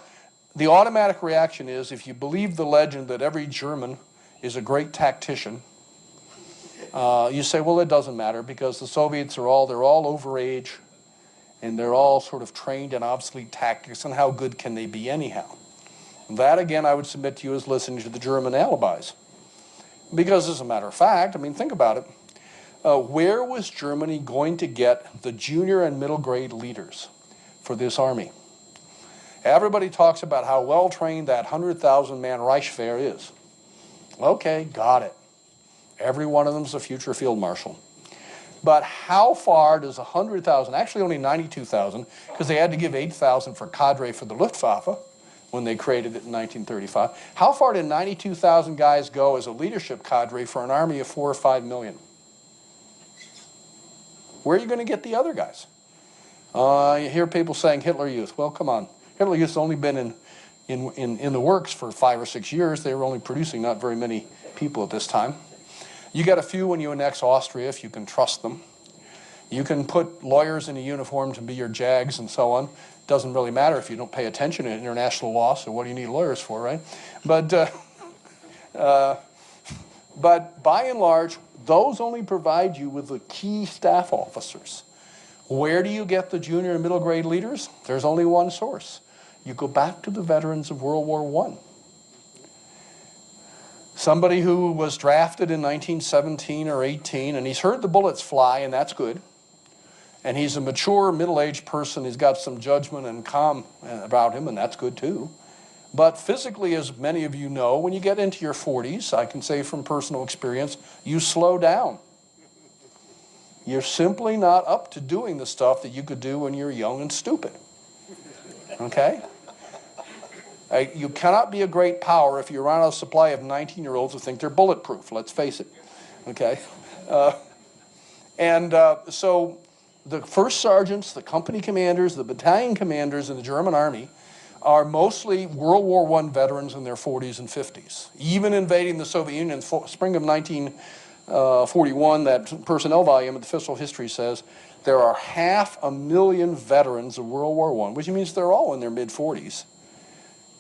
the automatic reaction is, if you believe the legend that every German is a great tactician, you say, well, it doesn't matter because the Soviets they're all over age and they're all sort of trained in obsolete tactics, and how good can they be anyhow? That, again, I would submit to you as listening to the German alibis. Because as a matter of fact, I mean, think about it. Where was Germany going to get the junior and middle grade leaders for this army? Everybody talks about how well-trained that 100,000-man Reichswehr is. Okay, got it. Every one of them is a future field marshal. But how far does 100,000, actually only 92,000, because they had to give 8,000 for cadre for the Luftwaffe when they created it in 1935, how far did 92,000 guys go as a leadership cadre for an army of 4 or 5 million? Where are you going to get the other guys? You hear people saying Hitler Youth. Well, come on. Hitler Youth's only been in the works for 5 or 6 years. They were only producing not very many people at this time. You get a few when you annex Austria, if you can trust them. You can put lawyers in a uniform to be your JAGs and so on. Doesn't really matter if you don't pay attention to international law, so what do you need lawyers for, right? But by and large, those only provide you with the key staff officers. Where do you get the junior and middle grade leaders? There's only one source. You go back to the veterans of World War I. Somebody who was drafted in 1917 or 18, and he's heard the bullets fly, and that's good. And he's a mature, middle-aged person. He's got some judgment and calm about him, and that's good too. But physically, as many of you know, when you get into your 40s, I can say from personal experience, you slow down. You're simply not up to doing the stuff that you could do when you're young and stupid. Okay? You cannot be a great power if you run out of a supply of 19-year-olds who think they're bulletproof, let's face it. Okay? So the first sergeants, the company commanders, the battalion commanders in the German army are mostly World War I veterans in their 40s and 50s. Even invading the Soviet Union in spring of 1941, that personnel volume of the official history says there are 500,000 veterans of World War I, which means they're all in their mid-40s,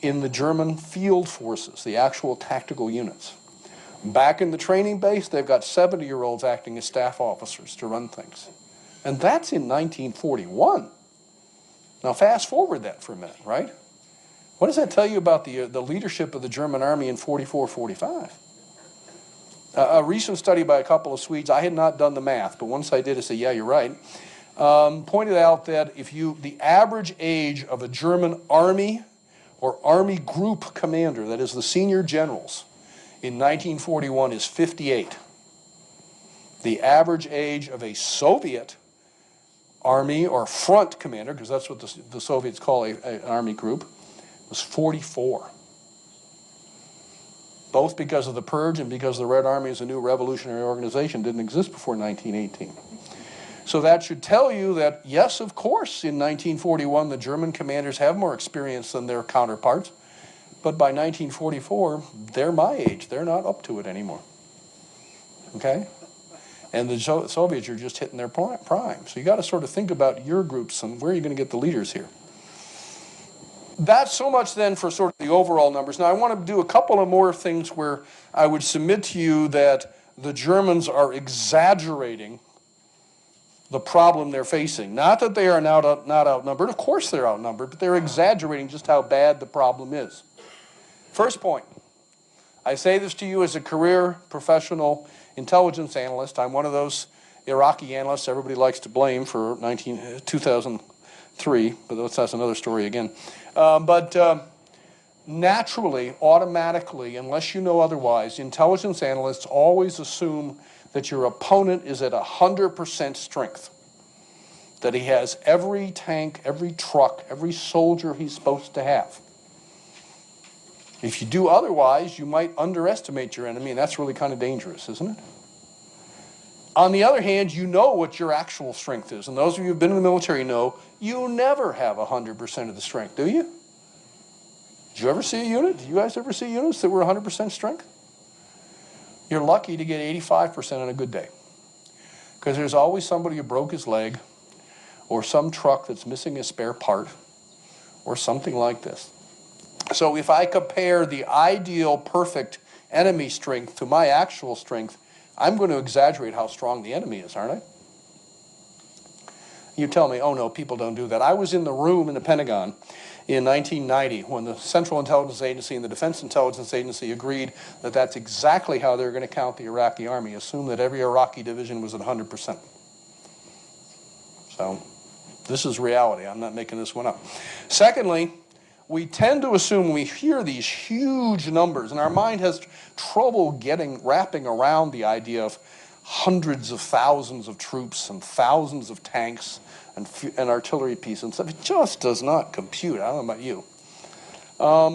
in the German field forces, the actual tactical units. Back in the training base, they've got 70-year-olds acting as staff officers to run things. And that's in 1941. Now fast forward that for a minute, right? What does that tell you about the leadership of the German army in 44, 45? A recent study by a couple of Swedes, I had not done the math, but once I did, I said, yeah, you're right, pointed out that the average age of a German army or army group commander, that is the senior generals, in 1941 is 58. The average age of a Soviet army or front commander, because that's what the Soviets call an army group, was 44. Both because of the purge and because the Red Army as a new revolutionary organization didn't exist before 1918. So that should tell you that, yes, of course, in 1941 the German commanders have more experience than their counterparts, but by 1944 they're my age. They're not up to it anymore. Okay? And the Soviets are just hitting their prime. So you got to sort of think about your groups and where are you going to get the leaders here. That's so much then for sort of the overall numbers. Now I want to do a couple of more things where I would submit to you that the Germans are exaggerating the problem they're facing. Not that they are not outnumbered. Of course they're outnumbered, but they're exaggerating just how bad the problem is. First point. I say this to you as a career professional intelligence analyst. I'm one of those Iraqi analysts everybody likes to blame for 2003, but that's another story again. Naturally, automatically, unless you know otherwise, intelligence analysts always assume that your opponent is at 100% strength, that he has every tank, every truck, every soldier he's supposed to have. If you do otherwise, you might underestimate your enemy, and that's really kind of dangerous, isn't it? On the other hand, you know what your actual strength is, and those of you who've been in the military know you never have 100% of the strength, do you? Did you ever see a unit? Did you guys ever see units that were 100% strength? You're lucky to get 85% on a good day, because there's always somebody who broke his leg, or some truck that's missing a spare part, or something like this. So if I compare the ideal, perfect enemy strength to my actual strength, I'm going to exaggerate how strong the enemy is, aren't I? You tell me, oh no, people don't do that. I was in the room in the Pentagon in 1990 when the Central Intelligence Agency and the Defense Intelligence Agency agreed that that's exactly how they were going to count the Iraqi army, assume that every Iraqi division was at 100%. So this is reality. I'm not making this one up. Secondly, we tend to assume when we hear these huge numbers, and our mind has trouble wrapping around the idea of hundreds of thousands of troops and thousands of tanks and artillery pieces and stuff. It just does not compute. I don't know about you.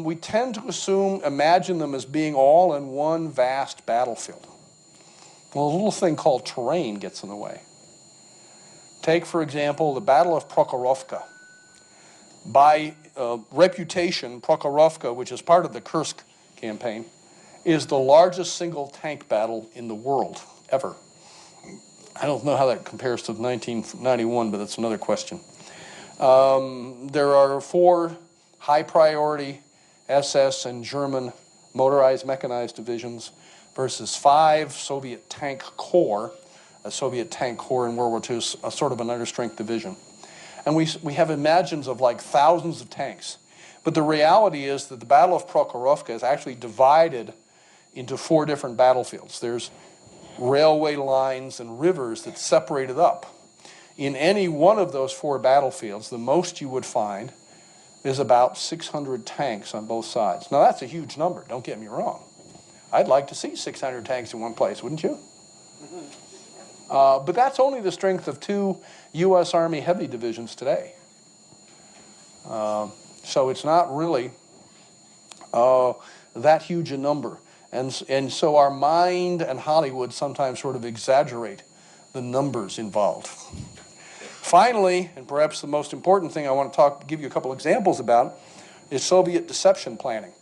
We tend to imagine them as being all in one vast battlefield. Well, a little thing called terrain gets in the way. Take, for example, the Battle of Prokhorovka. By reputation, Prokhorovka, which is part of the Kursk campaign, is the largest single tank battle in the world, ever. I don't know how that compares to 1991, but that's another question. There are 4 high-priority SS and German motorized mechanized divisions versus 5 Soviet tank corps. A Soviet tank corps in World War II is a sort of an understrength division. And we have imagines of like thousands of tanks. But the reality is that the Battle of Prokhorovka is actually divided into 4 different battlefields. There's railway lines and rivers that separate it up. In any one of those 4 battlefields, the most you would find is about 600 tanks on both sides. Now that's a huge number, don't get me wrong. I'd like to see 600 tanks in one place, wouldn't you? But that's only the strength of 2 U.S. Army heavy divisions today. So it's not really that huge a number. And so our mind and Hollywood sometimes sort of exaggerate the numbers involved. Finally, and perhaps the most important thing I want to give you a couple examples about, is Soviet deception planning.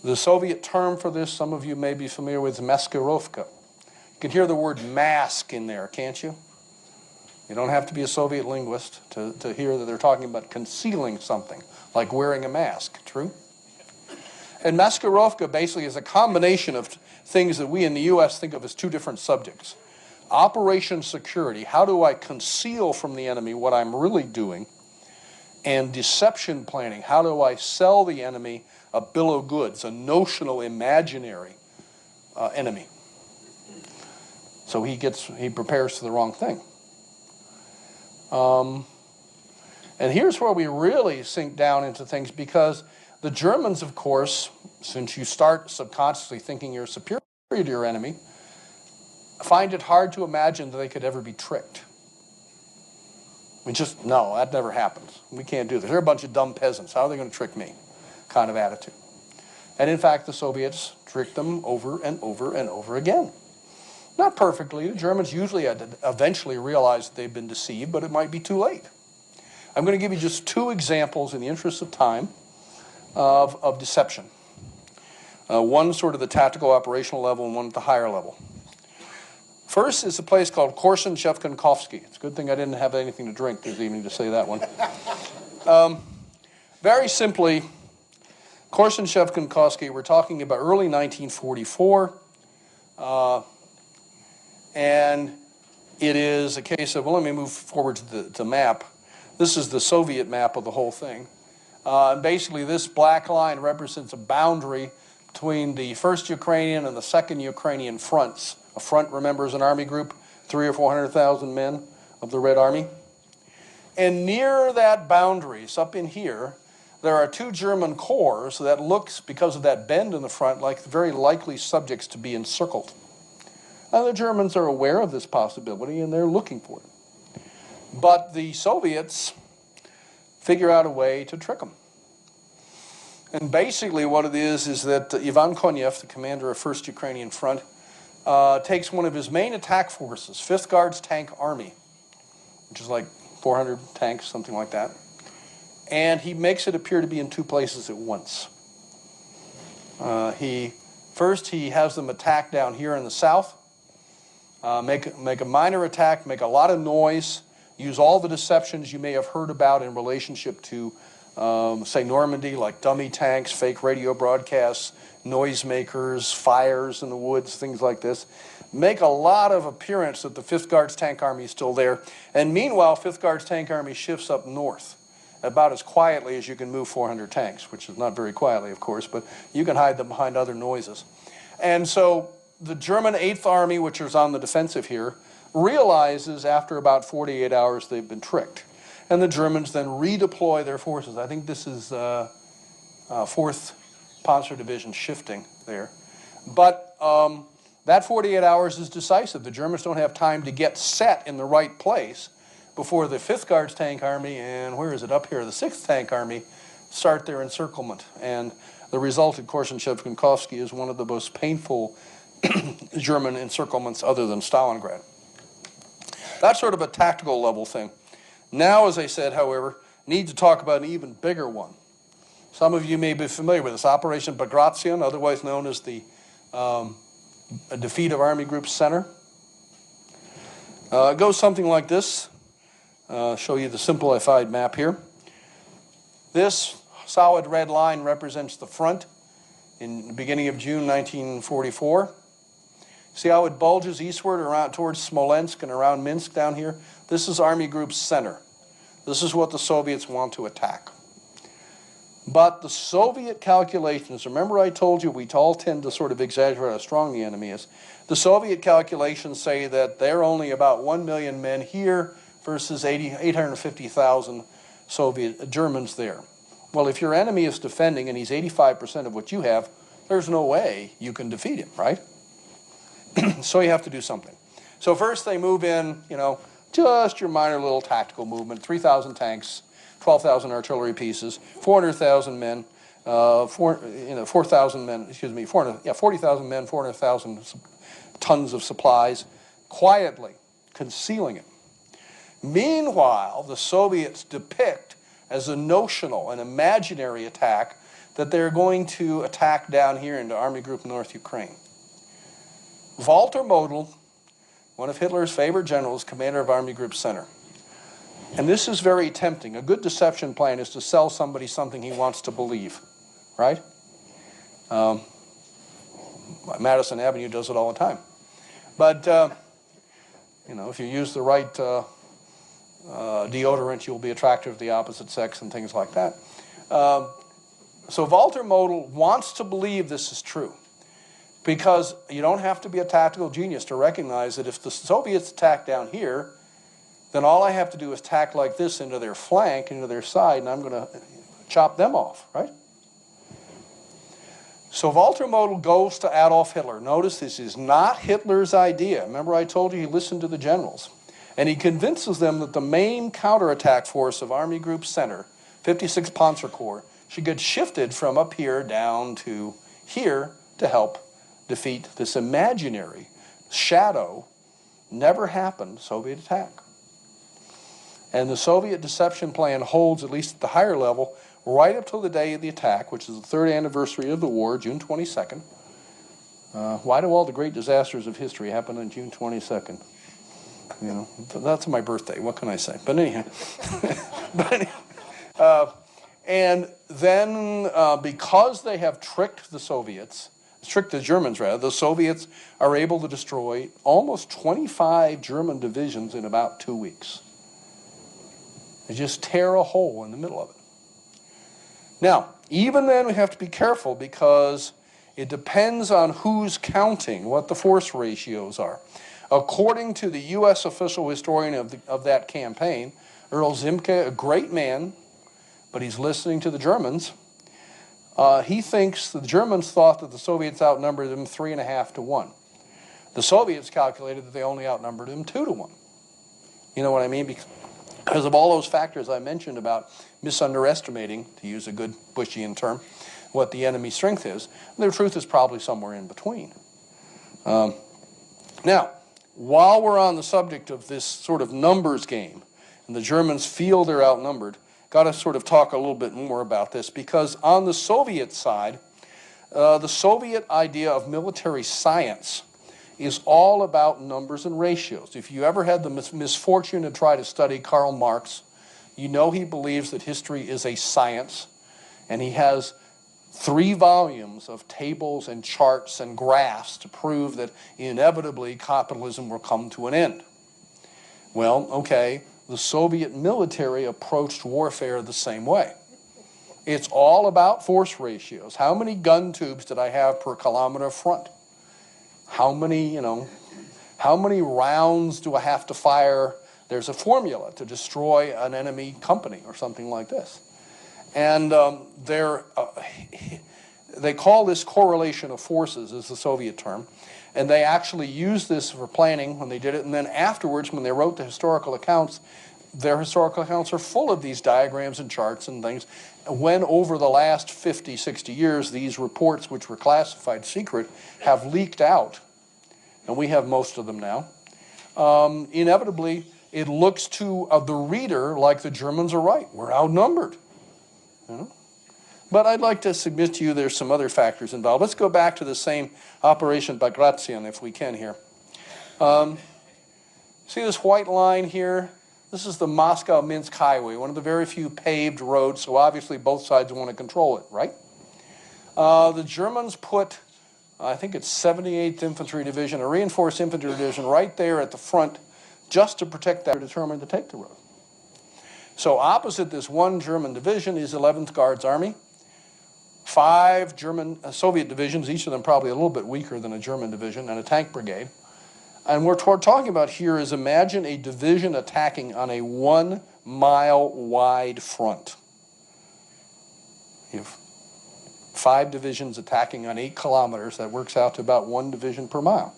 The Soviet term for this, some of you may be familiar with, is maskirovka. You can hear the word mask in there, can't you? You don't have to be a Soviet linguist to hear that they're talking about concealing something, like wearing a mask, true? And Maskirovka basically is a combination of things that we in the U.S. think of as two different subjects. Operation security, how do I conceal from the enemy what I'm really doing? And deception planning, how do I sell the enemy a bill of goods, a notional, imaginary enemy? So he prepares for the wrong thing. And here's where we really sink down into things, because the Germans, of course, since you start subconsciously thinking you're superior to your enemy, find it hard to imagine that they could ever be tricked. No, that never happens. We can't do this. They're a bunch of dumb peasants. How are they going to trick me? Kind of attitude. And in fact, the Soviets tricked them over and over and over again. Not perfectly. The Germans usually eventually realize that they've been deceived, but it might be too late. I'm going to give you just two examples in the interest of time of deception. One sort of the tactical operational level and one at the higher level. First is a place called Korsun-Shevchenkovsky. It's a good thing I didn't have anything to drink this evening to say that one. Very simply, Korsun-Shevchenkovsky, we're talking about early 1944. And it is a case of, well, let me move forward to the map. This is the Soviet map of the whole thing. And basically, this black line represents a boundary between the 1st Ukrainian and the 2nd Ukrainian fronts. A front, remember, is an army group, 300,000 or 400,000 men of the Red Army. And near that boundaries, up in here, there are two German corps that looks, because of that bend in the front, like very likely subjects to be encircled. And the Germans are aware of this possibility, and they're looking for it. But the Soviets figure out a way to trick them. And basically what it is that Ivan Konev, the commander of 1st Ukrainian Front, takes one of his main attack forces, 5th Guards Tank Army, which is like 400 tanks, something like that, and he makes it appear to be in two places at once. First he has them attack down here in the south, make a minor attack, make a lot of noise, use all the deceptions you may have heard about in relationship to, say, Normandy, like dummy tanks, fake radio broadcasts, noisemakers, fires in the woods, things like this. Make a lot of appearance that the 5th Guards Tank Army is still there. And meanwhile, 5th Guards Tank Army shifts up north about as quietly as you can move 400 tanks, which is not very quietly, of course, but you can hide them behind other noises. And so the German 8th Army, which is on the defensive here, realizes after about 48 hours they've been tricked. And the Germans then redeploy their forces. I think this is 4th Panzer Division shifting there. But that 48 hours is decisive. The Germans don't have time to get set in the right place before the 5th Guards Tank Army and, where is it, up here, the 6th Tank Army start their encirclement. And the result at Korsun-Shevchenkovsky is one of the most painful German encirclements other than Stalingrad. That's sort of a tactical level thing. Now, as I said, however, need to talk about an even bigger one. Some of you may be familiar with this, Operation Bagration, otherwise known as the defeat of Army Group Center. It goes something like this. I'll show you the simplified map here. This solid red line represents the front in the beginning of June 1944. See how it bulges eastward around towards Smolensk and around Minsk down here? This is Army Group Center. This is what the Soviets want to attack. But the Soviet calculations, remember I told you we all tend to sort of exaggerate how strong the enemy is. The Soviet calculations say that they're only about 1 million men here versus 850,000 Germans there. Well, if your enemy is defending and he's 85% of what you have, there's no way you can defeat him, right? So you have to do something. So first they move in, just your minor little tactical movement, 3,000 tanks, 12,000 artillery pieces, 400,000 men, 4,000 men, 40,000 men, 400,000 tons of supplies, quietly concealing it. Meanwhile, the Soviets depict as a notional, an imaginary attack that they're going to attack down here into Army Group North Ukraine. Walter Model, one of Hitler's favorite generals, commander of Army Group Center. And this is very tempting. A good deception plan is to sell somebody something he wants to believe, right? Madison Avenue does it all the time. But, you know, if you use the right deodorant, you'll be attractive to the opposite sex and things like that. So Walter Model wants to believe this is true, because you don't have to be a tactical genius to recognize that if the Soviets attack down here, then all I have to do is tack like this into their flank, into their side, and I'm going to chop them off, right? So Walter Model goes to Adolf Hitler. Notice this is not Hitler's idea. Remember I told you he listened to the generals. And he convinces them that the main counterattack force of Army Group Center, 56 Panzer Corps, should get shifted from up here down to here to help defeat this imaginary shadow, never happened Soviet attack. And the Soviet deception plan holds, at least at the higher level, right up till the day of the attack, which is the 3rd anniversary of the war, June 22nd. Why do all the great disasters of history happen on June 22nd? You know, that's my birthday. What can I say? But anyhow, and then because they have tricked the Soviets, tricked the Germans rather, the Soviets are able to destroy almost 25 German divisions in about 2 weeks. They just tear a hole in the middle of it. Now, even then we have to be careful, because it depends on who's counting, what the force ratios are. According to the U.S. official historian of that campaign, Earl Zimke, a great man, but he's listening to the Germans, he thinks the Germans thought that the Soviets outnumbered them 3.5 to 1. The Soviets calculated that they only outnumbered them 2 to 1. You know what I mean? Because of all those factors I mentioned about misunderestimating, to use a good Bushian term, what the enemy's strength is. The truth is probably somewhere in between. Now, while we're on the subject of this sort of numbers game, and the Germans feel they're outnumbered, got to sort of talk a little bit more about this, because on the Soviet side, the Soviet idea of military science is all about numbers and ratios. If you ever had the misfortune to try to study Karl Marx, you know he believes that history is a science, and he has 3 volumes of tables and charts and graphs to prove that inevitably capitalism will come to an end. Well, okay, the Soviet military approached warfare the same way. It's all about force ratios. How many gun tubes did I have per kilometer front? How many rounds do I have to fire? There's a formula to destroy an enemy company or something like this. And they call this correlation of forces, is the Soviet term. And they actually used this for planning when they did it. And then afterwards, when they wrote the historical accounts, their historical accounts are full of these diagrams and charts and things. When over the last 50, 60 years, these reports, which were classified secret, have leaked out, and we have most of them now, inevitably, it looks to the reader like the Germans are right. We're outnumbered. You know? But I'd like to submit to you there's some other factors involved. Let's go back to the same Operation Bagration, if we can here. See this white line here? This is the Moscow-Minsk highway, one of the very few paved roads, so obviously both sides want to control it, right? The Germans put, I think it's 78th Infantry Division, a reinforced infantry division right there at the front, just to protect that. They're determined to take the road. So opposite this one German division is 11th Guards Army. 5 Soviet divisions, each of them probably a little bit weaker than a German division, and a tank brigade. And what we're talking about here is, imagine a division attacking on a 1-mile wide front. You have 5 divisions attacking on 8 kilometers. That works out to about 1 division per mile.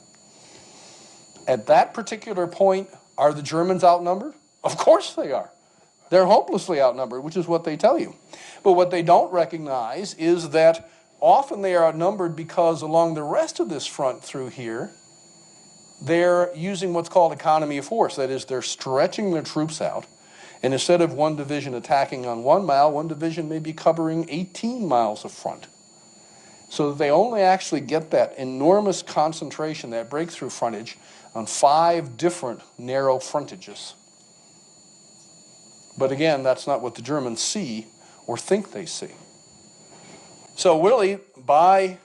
At that particular point, are the Germans outnumbered? Of course they are. They're hopelessly outnumbered, which is what they tell you. But what they don't recognize is that often they are outnumbered because along the rest of this front through here, they're using what's called economy of force. That is, they're stretching their troops out. And instead of one division attacking on 1 mile, one division may be covering 18 miles of front. So that they only actually get that enormous concentration, that breakthrough frontage, on 5 different narrow frontages. But again, that's not what the Germans see or think they see. So really, by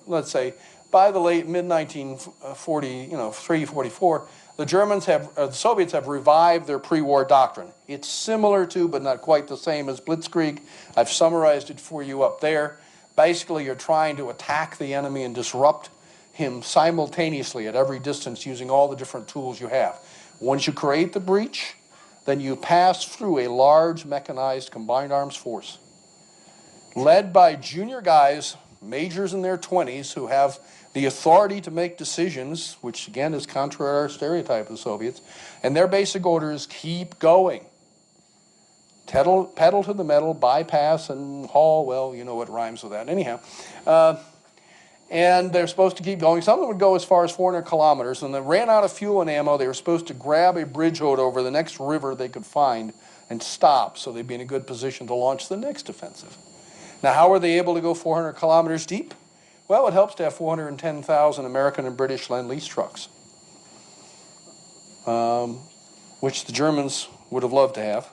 let's say, by the late mid-1940, 344, the Soviets have revived their pre-war doctrine. It's similar to, but not quite the same as Blitzkrieg. I've summarized it for you up there. Basically, you're trying to attack the enemy and disrupt him simultaneously at every distance using all the different tools you have. Once you create the breach, then you pass through a large mechanized combined arms force led by junior guys, majors in their 20s, who have the authority to make decisions, which again is contrary to our stereotype of the Soviets, and their basic order is keep going. Pedal to the metal, bypass, and haul, well, you know what rhymes with that. Anyhow, and they're supposed to keep going. Some of them would go as far as 400 kilometers, and they ran out of fuel and ammo. They were supposed to grab a bridge road over the next river they could find and stop, so they'd be in a good position to launch the next offensive. Now, how were they able to go 400 kilometers deep? Well, it helps to have 410,000 American and British Lend-Lease trucks, which the Germans would have loved to have.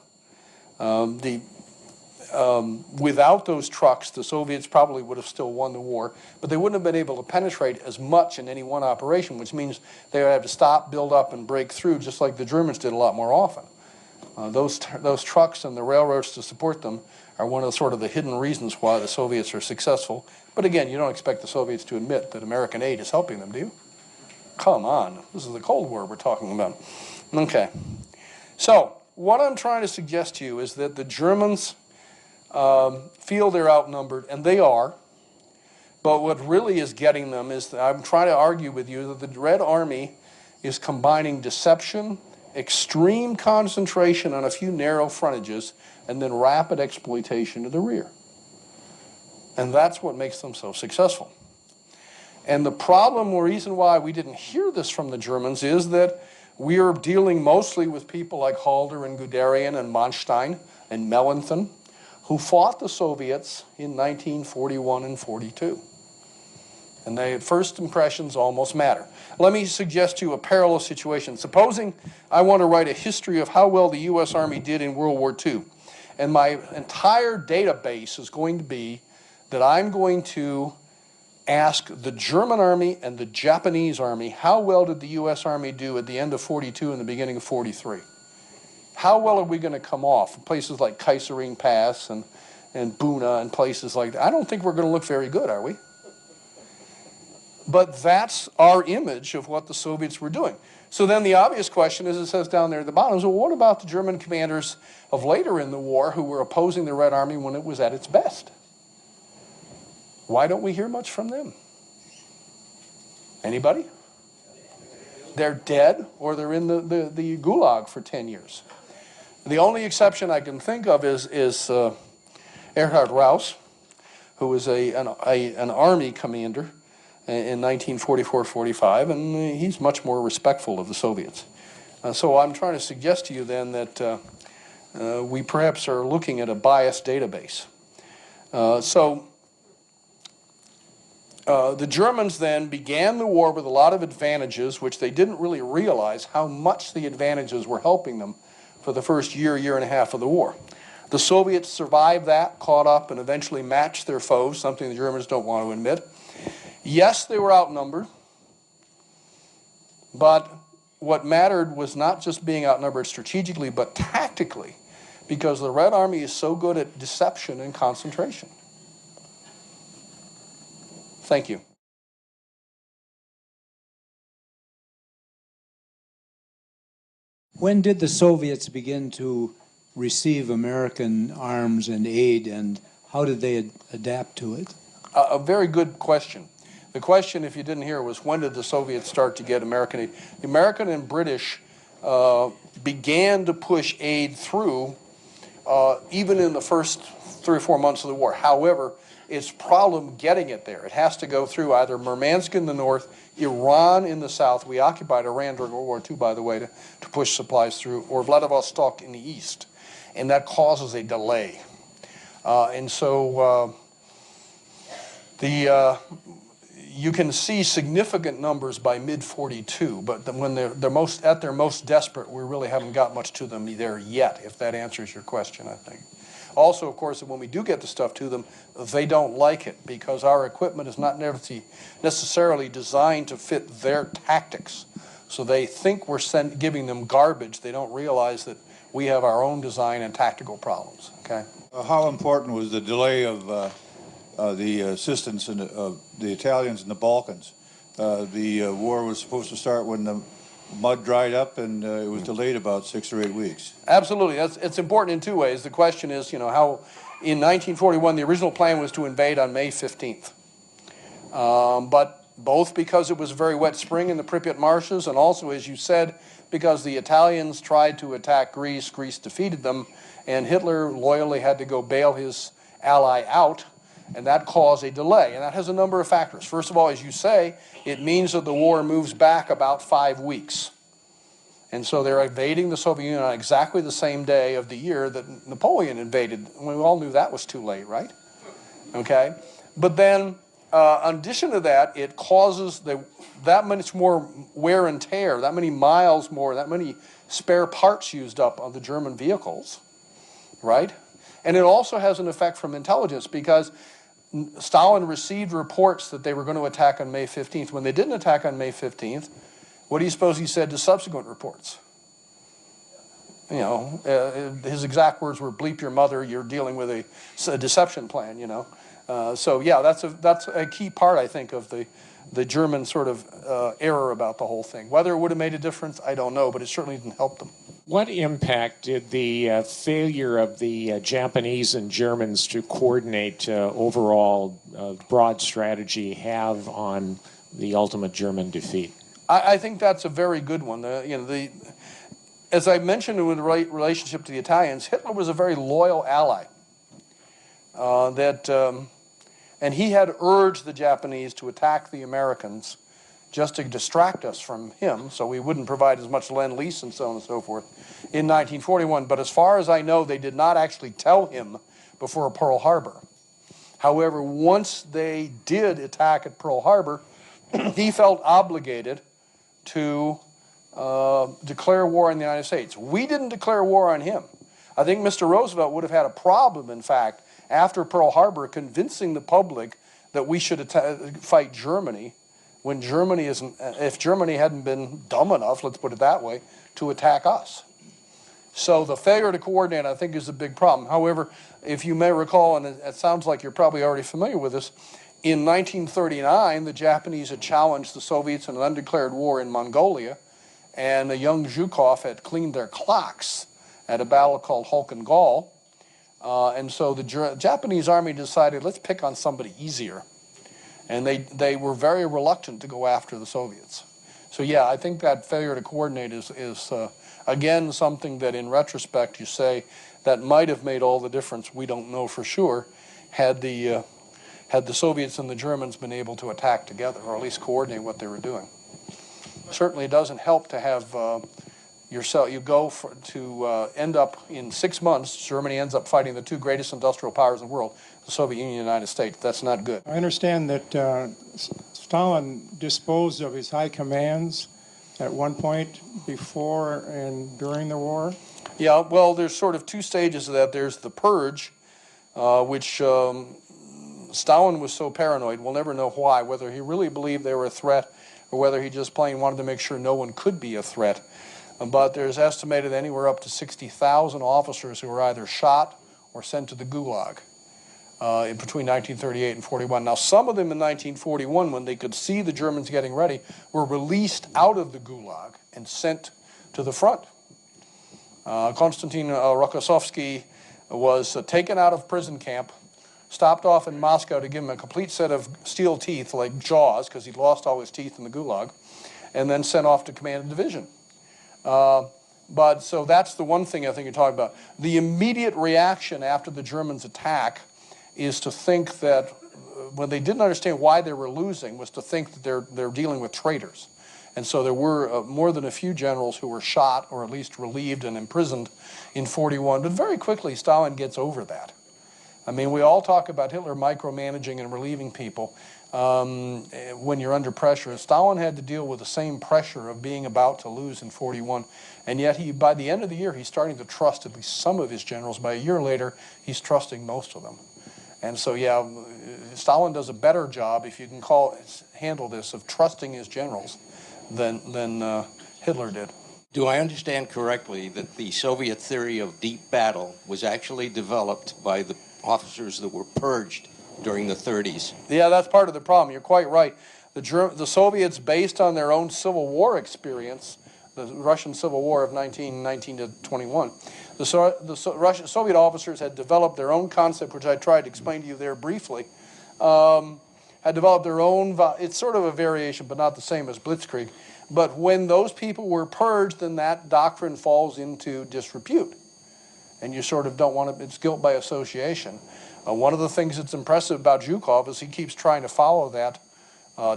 Without those trucks, the Soviets probably would have still won the war, but they wouldn't have been able to penetrate as much in any one operation, which means they would have to stop, build up, and break through, just like the Germans did a lot more often. Those trucks and the railroads to support them are one of the hidden reasons why the Soviets are successful. But again, you don't expect the Soviets to admit that American aid is helping them, do you? Come on, this is the Cold War we're talking about. Okay, so what I'm trying to suggest to you is that the Germans feel they're outnumbered, and they are. But what really is getting them is that I'm trying to argue with you that the Red Army is combining deception, extreme concentration on a few narrow frontages, and then rapid exploitation to the rear. And that's what makes them so successful. And the problem, or reason why we didn't hear this from the Germans, is that we are dealing mostly with people like Halder and Guderian and Manstein and Mellenthin, who fought the Soviets in 1941 and 42. And the first impressions almost matter. Let me suggest to you a parallel situation. Supposing I want to write a history of how well the U.S. Army did in World War II, and my entire database is going to be that I'm going to ask the German Army and the Japanese Army, how well did the U.S. Army do at the end of 42 and the beginning of 43? How well are we going to come off? Places like Kaiserine Pass and Buna and places like that. I don't think we're going to look very good, are we? But that's our image of what the Soviets were doing. So then the obvious question is, it says down there at the bottom, is, well, what about the German commanders of later in the war who were opposing the Red Army when it was at its best? Why don't we hear much from them? Anybody? They're dead, or they're in the gulag for 10 years. The only exception I can think of is Erhard Raus, who was an army commander in 1944-45, and he's much more respectful of the Soviets. So I'm trying to suggest to you then that we perhaps are looking at a biased database. The Germans then began the war with a lot of advantages, which they didn't really realize how much the advantages were helping them for the first year and a half of the war. The Soviets survived that, caught up, and eventually matched their foes, something the Germans don't want to admit. Yes, they were outnumbered, but what mattered was not just being outnumbered strategically, but tactically, because the Red Army is so good at deception and concentration. Thank you. When did the Soviets begin to receive American arms and aid, and how did they adapt to it? A very good question. The question, if you didn't hear, was when did the Soviets start to get American aid? The American and British began to push aid through even in the first 3 or 4 months of the war. However, it's a problem getting it there. It has to go through either Murmansk in the north, Iran in the south. We occupied Iran during World War II, by the way, to push supplies through, or Vladivostok in the east. And that causes a delay. You can see significant numbers by mid-42, but when they're at their most desperate, we really haven't got much to them there yet, if that answers your question, I think. Also, of course, when we do get the stuff to them, they don't like it because our equipment is not necessarily designed to fit their tactics. So they think we're giving them garbage. They don't realize that we have our own design and tactical problems. Okay. How important was the delay of the assistance of the Italians in the Balkans? The war was supposed to start when the mud dried up, and it was delayed about 6 or 8 weeks. Absolutely. It's important in two ways. The question is, how in 1941 the original plan was to invade on May 15th. But both because it was a very wet spring in the Pripyat marshes, and also, as you said, because the Italians tried to attack Greece, Greece defeated them, and Hitler loyally had to go bail his ally out, and that caused a delay. And that has a number of factors. First of all, as you say, it means that the war moves back about 5 weeks. And so they're invading the Soviet Union on exactly the same day of the year that Napoleon invaded. We all knew that was too late, right? Okay? But then, in addition to that, it causes that much more wear and tear, that many miles more, that many spare parts used up on the German vehicles, right? And it also has an effect from intelligence because Stalin received reports that they were going to attack on May 15th. When they didn't attack on May 15th, what do you suppose he said to subsequent reports? His exact words were, "Bleep your mother, you're dealing with a deception plan," So yeah, that's a key part, I think, of the German sort of error about the whole thing. Whether it would have made a difference, I don't know, but it certainly didn't help them. What impact did the failure of the Japanese and Germans to coordinate overall broad strategy have on the ultimate German defeat? I think that's a very good one. As I mentioned with the relationship to the Italians, Hitler was a very loyal ally. And he had urged the Japanese to attack the Americans just to distract us from him, so we wouldn't provide as much lend-lease and so on and so forth in 1941. But as far as I know, they did not actually tell him before Pearl Harbor. However, once they did attack at Pearl Harbor, he felt obligated to declare war on the United States. We didn't declare war on him. I think Mr. Roosevelt would have had a problem, in fact, after Pearl Harbor, convincing the public that we should fight Germany when if Germany hadn't been dumb enough, let's put it that way, to attack us. So the failure to coordinate, I think, is a big problem. However, if you may recall, and it sounds like you're probably already familiar with this, in 1939, the Japanese had challenged the Soviets in an undeclared war in Mongolia, and the young Zhukov had cleaned their clocks at a battle called Hulkengal. And so the Japanese army decided, let's pick on somebody easier. And they were very reluctant to go after the Soviets. So yeah, I think that failure to coordinate is again, something that in retrospect you say that might have made all the difference. We don't know for sure had the Soviets and the Germans been able to attack together, or at least coordinate what they were doing. Certainly it doesn't help to have end up in 6 months, Germany ends up fighting the two greatest industrial powers in the world, the Soviet Union and the United States. That's not good. I understand that Stalin disposed of his high commands at one point before and during the war. Yeah, well, there's sort of two stages of that. There's the purge, which Stalin was so paranoid, we'll never know why, whether he really believed they were a threat or whether he just plain wanted to make sure no one could be a threat. But there's estimated anywhere up to 60,000 officers who were either shot or sent to the Gulag between 1938 and 41. Now, some of them in 1941, when they could see the Germans getting ready, were released out of the Gulag and sent to the front. Konstantin Rokossovsky was taken out of prison camp, stopped off in Moscow to give him a complete set of steel teeth, like jaws, because he'd lost all his teeth in the Gulag, and then sent off to command a division. But so that's the one thing I think you're talking about. The immediate reaction after the Germans' attack is to think that when they didn't understand why they were losing, was to think that they're dealing with traitors. And so there were more than a few generals who were shot or at least relieved and imprisoned in 41. But very quickly, Stalin gets over that. I mean, we all talk about Hitler micromanaging and relieving people. when you're under pressure. Stalin had to deal with the same pressure of being about to lose in 41, and yet by the end of the year, he's starting to trust at least some of his generals. By a year later, he's trusting most of them. And so, yeah, Stalin does a better job, if you can handle this, of trusting his generals than Hitler did. Do I understand correctly that the Soviet theory of deep battle was actually developed by the officers that were purged during the 30s? Yeah, that's part of the problem. You're quite right. The Soviets, based on their own Civil War experience, the Russian Civil War of 1919 to 21, the Soviet officers had developed their own concept, which I tried to explain to you there briefly, had developed their own, it's sort of a variation, but not the same as Blitzkrieg. But when those people were purged, then that doctrine falls into disrepute. And you sort of don't want to, it's guilt by association. One of the things that's impressive about Zhukov is he keeps trying to follow that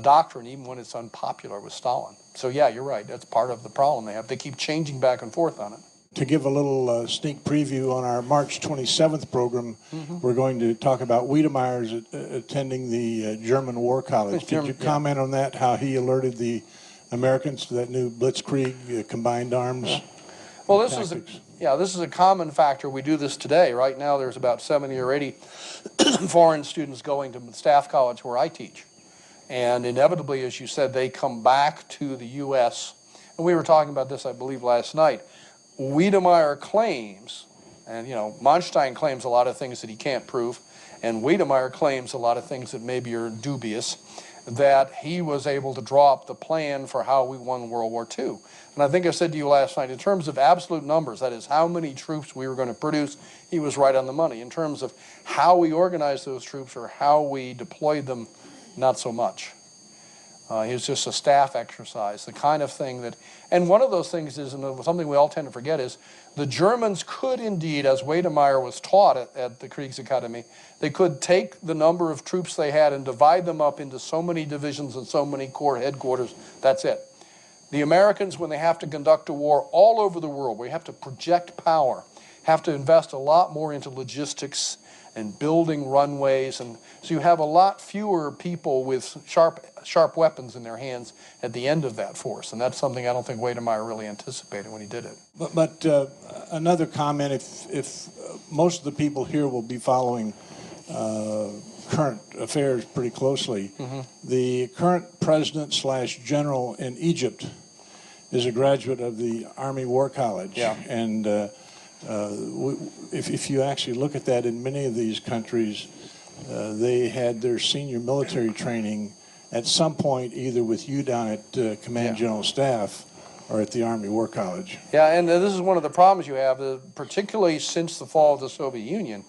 doctrine even when it's unpopular with Stalin. So yeah, you're right, that's part of the problem they have. They keep changing back and forth on it. To give a little sneak preview on our March 27th program, we're going to talk about Wiedemeyer's attending the German War College. Did you comment on that, how he alerted the Americans to that new Blitzkrieg combined arms? Yeah. Well, this is a common factor. We do this today. Right now there's about 70 or 80 foreign students going to staff college where I teach. And inevitably, as you said, they come back to the U.S. And we were talking about this, I believe, last night. Wiedemeyer claims, and Manstein claims a lot of things that he can't prove, and Wiedemeyer claims a lot of things that maybe are dubious, that he was able to draw up the plan for how we won World War II. And I think I said to you last night, in terms of absolute numbers, that is how many troops we were going to produce, he was right on the money. In terms of how we organized those troops or how we deployed them, not so much. It was just a staff exercise, the kind of thing that, and one of those things is, and something we all tend to forget is, the Germans could indeed, as Wiedemeyer was taught at the Kriegsakademie, they could take the number of troops they had and divide them up into so many divisions and so many corps headquarters. That's it. The Americans, when they have to conduct a war all over the world, where you have to project power, have to invest a lot more into logistics and building runways, and so you have a lot fewer people with sharp weapons in their hands at the end of that force, and that's something I don't think Wiedemeyer really anticipated when he did it. But another comment, if most of the people here will be following current affairs pretty closely, the current president/general in Egypt is a graduate of the Army War College, and if you actually look at that, in many of these countries, they had their senior military training at some point either with you down at Command General Staff or at the Army War College. Yeah, and this is one of the problems you have, particularly since the fall of the Soviet Union.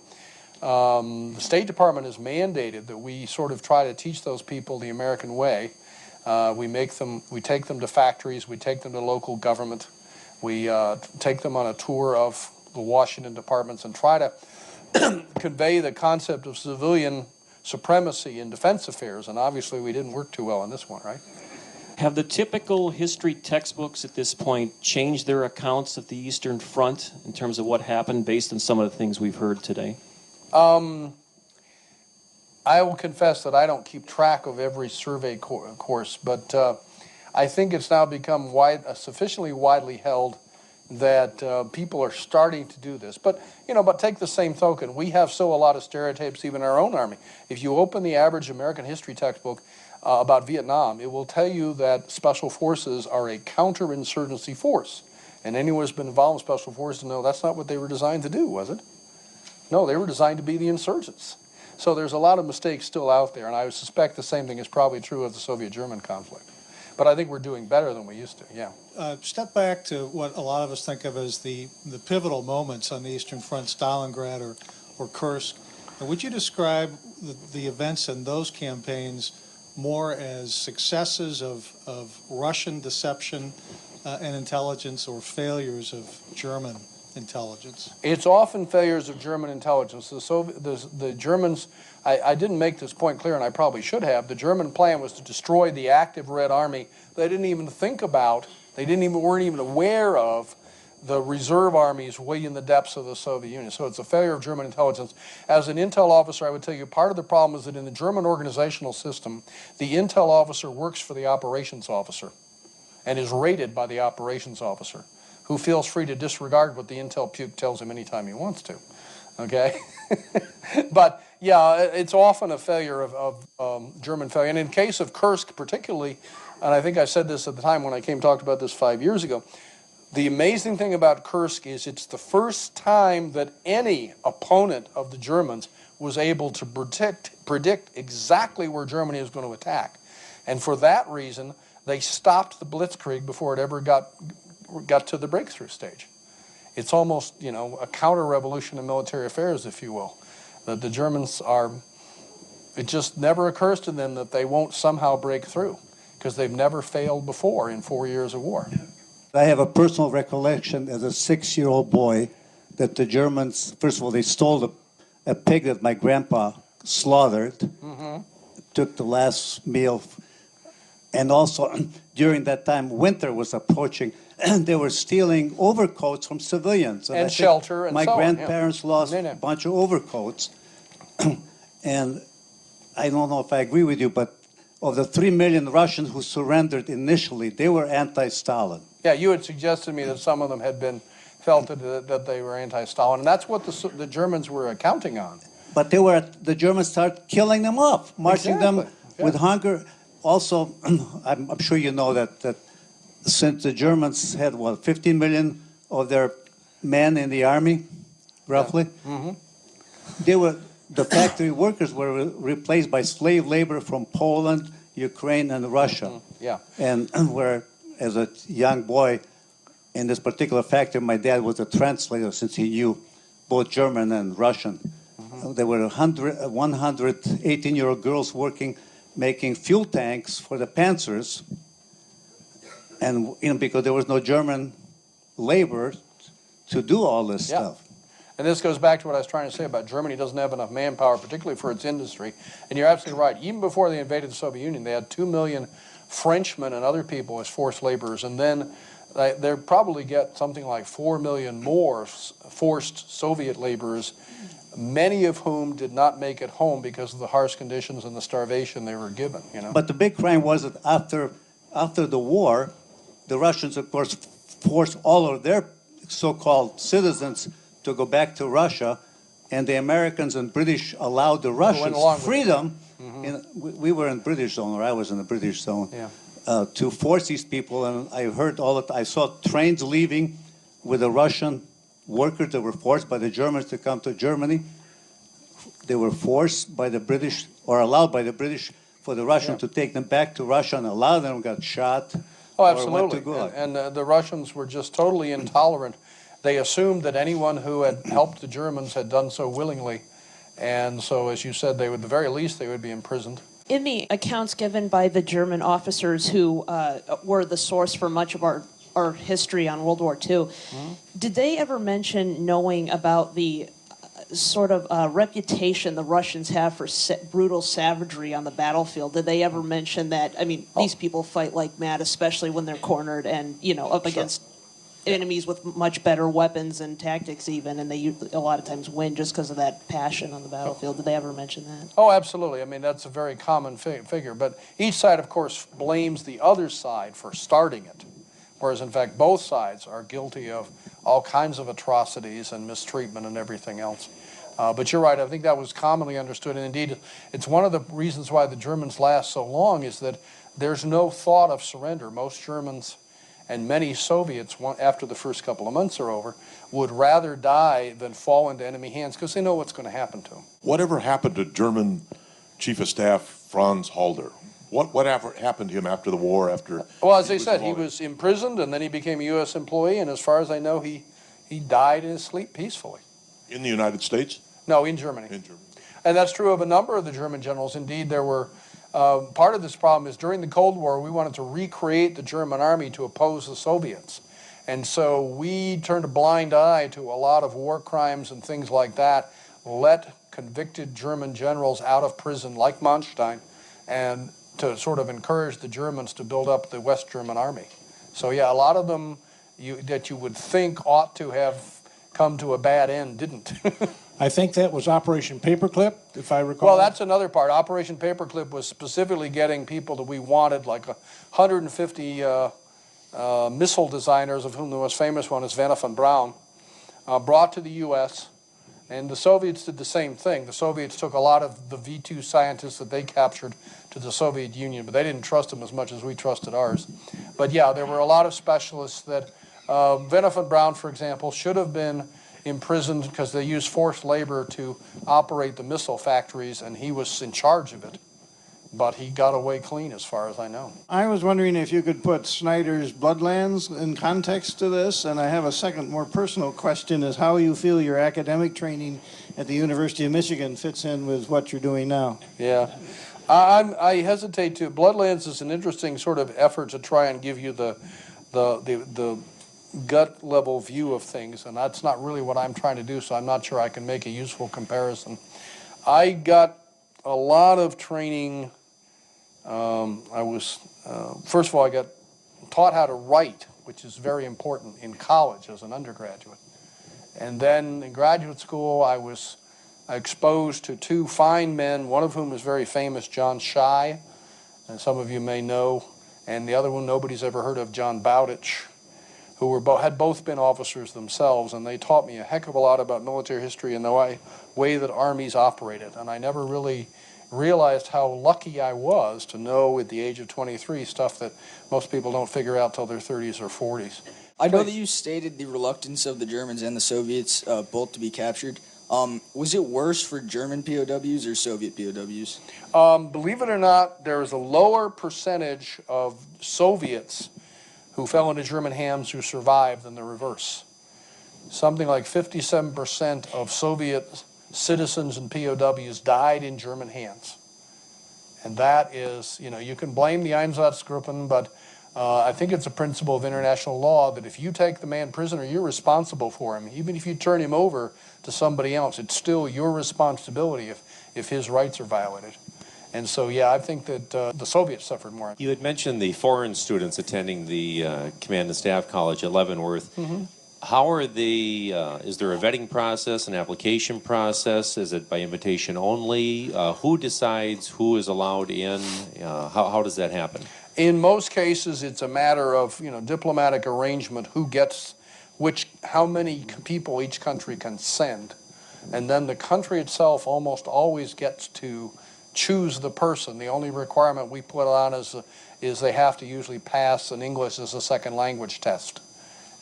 The State Department has mandated that we sort of try to teach those people the American way. We take them to factories, we take them to local government, we take them on a tour of the Washington departments and try to convey the concept of civilian supremacy in defense affairs, and obviously we didn't work too well on this one, right? Have the typical history textbooks at this point changed their accounts of the Eastern Front in terms of what happened based on some of the things we've heard today? I will confess that I don't keep track of every survey course, but I think it's now become sufficiently widely held that people are starting to do this. But take the same token. We have a lot of stereotypes even in our own Army. If you open the average American history textbook about Vietnam, it will tell you that Special Forces are a counterinsurgency force. And anyone who's been involved in Special Forces knows that's not what they were designed to do, was it? No, they were designed to be the insurgents. So there's a lot of mistakes still out there, and I would suspect the same thing is probably true of the Soviet-German conflict. But I think we're doing better than we used to, yeah. Step back to what a lot of us think of as the pivotal moments on the Eastern Front, Stalingrad or Kursk. Would you describe the events in those campaigns more as successes of Russian deception and intelligence or failures of German intelligence? It's often failures of German intelligence. The Germans, I didn't make this point clear, and I probably should have. The German plan was to destroy the active Red Army. They didn't even think about, weren't even aware of the reserve armies way in the depths of the Soviet Union. So it's a failure of German intelligence. As an intel officer, I would tell you part of the problem is that in the German organizational system, the intel officer works for the operations officer and is rated by the operations officer, who feels free to disregard what the intel puke tells him anytime he wants to. Okay? But yeah, it's often a failure of German failure. And in the case of Kursk particularly, and I think I said this at the time when I talked about this 5 years ago, the amazing thing about Kursk is it's the first time that any opponent of the Germans was able to predict exactly where Germany was going to attack. And for that reason, they stopped the blitzkrieg before it ever got to the breakthrough stage. It's almost, you know, a counter-revolution in military affairs, if you will. That the Germans are, it just never occurs to them that they won't somehow break through, because they've never failed before in 4 years of war. I have a personal recollection as a 6-year-old boy that the Germans, first of all, they stole a pig that my grandpa slaughtered, took the last meal, and also during that time, winter was approaching, and they were stealing overcoats from civilians. And shelter and my so on. grandparents lost a bunch of overcoats, and I don't know if I agree with you, but of the 3 million Russians who surrendered initially, they were anti-Stalin. Yeah, you had suggested to me that some of them had felt that they were anti-Stalin, and that's what the Germans were counting on. But the Germans started killing them off, marching them with hunger. Also, I'm sure you know that since the Germans had, 15 million of their men in the army, roughly, the factory workers were replaced by slave labor from Poland, Ukraine, and Russia. And where, as a young boy in this particular factory, my dad was a translator since he knew both German and Russian. There were 100 18-year-old girls working, making fuel tanks for the Panzers, and because there was no German labor to do all this stuff. And this goes back to what I was trying to say about Germany doesn't have enough manpower, particularly for its industry. And you're absolutely right. Even before they invaded the Soviet Union, they had 2 million Frenchmen and other people as forced laborers. And then they probably get something like 4 million more forced Soviet laborers, many of whom did not make it home because of the harsh conditions and the starvation they were given. You know? But the big crime was that after the war, the Russians, of course, forced all of their so-called citizens to go back to Russia, and the Americans and British allowed the Russians freedom. We were in British zone, or I was in the British zone, to force these people. And I heard I saw trains leaving with the Russian workers that were forced by the Germans to come to Germany. They were forced by the British, or allowed by the British, for the Russians to take them back to Russia, and a lot of them got shot. Oh, absolutely. And the Russians were just totally intolerant. They assumed that anyone who had helped the Germans had done so willingly. And so, as you said, they would, at the very least, they would be imprisoned. In the accounts given by the German officers who were the source for much of our history on World War II, did they ever mention knowing about the sort of reputation the Russians have for brutal savagery on the battlefield? Did they ever mention that? I mean, these people fight like mad, especially when they're cornered and, you know, up against enemies with much better weapons and tactics even, and they a lot of times win just because of that passion on the battlefield. Did they ever mention that? Oh, absolutely. I mean, that's a very common figure. But each side, of course, blames the other side for starting it, whereas, in fact, both sides are guilty of all kinds of atrocities and mistreatment and everything else. But you're right. I think that was commonly understood. And indeed, it's one of the reasons why the Germans last so long is that there's no thought of surrender. Most Germans and many Soviets, after the first couple of months are over, would rather die than fall into enemy hands because they know what's going to happen to them. Whatever happened to German Chief of Staff Franz Halder? Whatever happened to him after the war? Well, as I said, he was imprisoned and then he became a U.S. employee, and as far as I know, he died in his sleep peacefully. In the United States? No, in Germany. In Germany. And that's true of a number of the German generals. Indeed, there were part of this problem is during the Cold War, we wanted to recreate the German army to oppose the Soviets. And so we turned a blind eye to a lot of war crimes and things like that, let convicted German generals out of prison like Manstein, and to sort of encourage the Germans to build up the West German army. So yeah, a lot of them that you would think ought to have come to a bad end didn't. I think that was Operation Paperclip, if I recall. Well, that's another part. Operation Paperclip was specifically getting people that we wanted, like 150 missile designers, of whom the most famous one is Werner von Braun, brought to the U.S., and the Soviets did the same thing. The Soviets took a lot of the V-2 scientists that they captured to the Soviet Union, but they didn't trust them as much as we trusted ours. But yeah, there were a lot of specialists that, Werner von Braun, for example, should have been imprisoned because they used forced labor to operate the missile factories, and he was in charge of it. But he got away clean, as far as I know. I was wondering if you could put Snyder's Bloodlands in context to this, and I have a second, more personal question, is how you feel your academic training at the University of Michigan fits in with what you're doing now. Yeah. I hesitate to. Bloodlands is an interesting sort of effort to try and give you the gut level view of things, and that's not really what I'm trying to do, so I'm not sure I can make a useful comparison. I got a lot of training. First of all, I got taught how to write, which is very important in college as an undergraduate. And then in graduate school, I was exposed to two fine men, one of whom is very famous, John Shai, and some of you may know, and the other one nobody's ever heard of, John Bowditch, who had both been officers themselves, and they taught me a heck of a lot about military history and the way that armies operated. And I never really realized how lucky I was to know at the age of 23 stuff that most people don't figure out till their 30s or 40s. I know that you stated the reluctance of the Germans and the Soviets both to be captured. Was it worse for German POWs or Soviet POWs? Believe it or not, there was a lower percentage of Soviets who fell into German hands who survived than the reverse. Something like 57% of Soviet citizens and POWs died in German hands. And that is, you can blame the Einsatzgruppen, but I think it's a principle of international law that if you take the man prisoner, you're responsible for him. Even if you turn him over to somebody else, it's still your responsibility if his rights are violated. And so, yeah, I think that the Soviets suffered more. You had mentioned the foreign students attending the Command and Staff College at Leavenworth. Mm-hmm. How are they, is there a vetting process, an application process? Is it by invitation only? Who decides who is allowed in? How does that happen? In most cases, it's a matter of, diplomatic arrangement, who gets how many people each country can send. And then the country itself almost always gets to choose the person. The only requirement we put on is they have to usually pass an English as a second language test.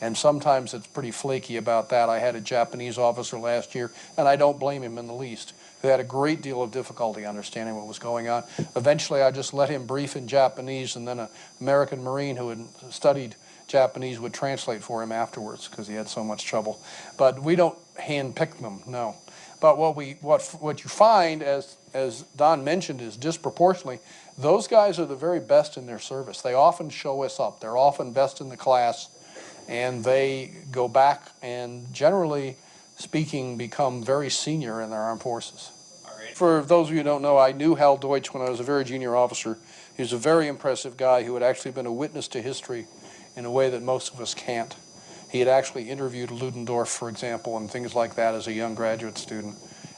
And sometimes it's pretty flaky about that. I had a Japanese officer last year, and I don't blame him in the least, who had a great deal of difficulty understanding what was going on. Eventually, I just let him brief in Japanese, and then an American Marine who had studied Japanese would translate for him afterwards because he had so much trouble. But we don't hand-pick them, no. But what you find, as Don mentioned, is disproportionately, those guys are the very best in their service. They often show us up. They're often best in the class. And they go back and, generally speaking, become very senior in their armed forces. All right. For those of you who don't know, I knew Hal Deutsch when I was a very junior officer. He was a very impressive guy who had actually been a witness to history in a way that most of us can't. He had actually interviewed Ludendorff, for example, and things like that as a young graduate student.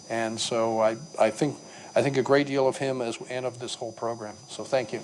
And so I think a great deal of him and of this whole program. So thank you.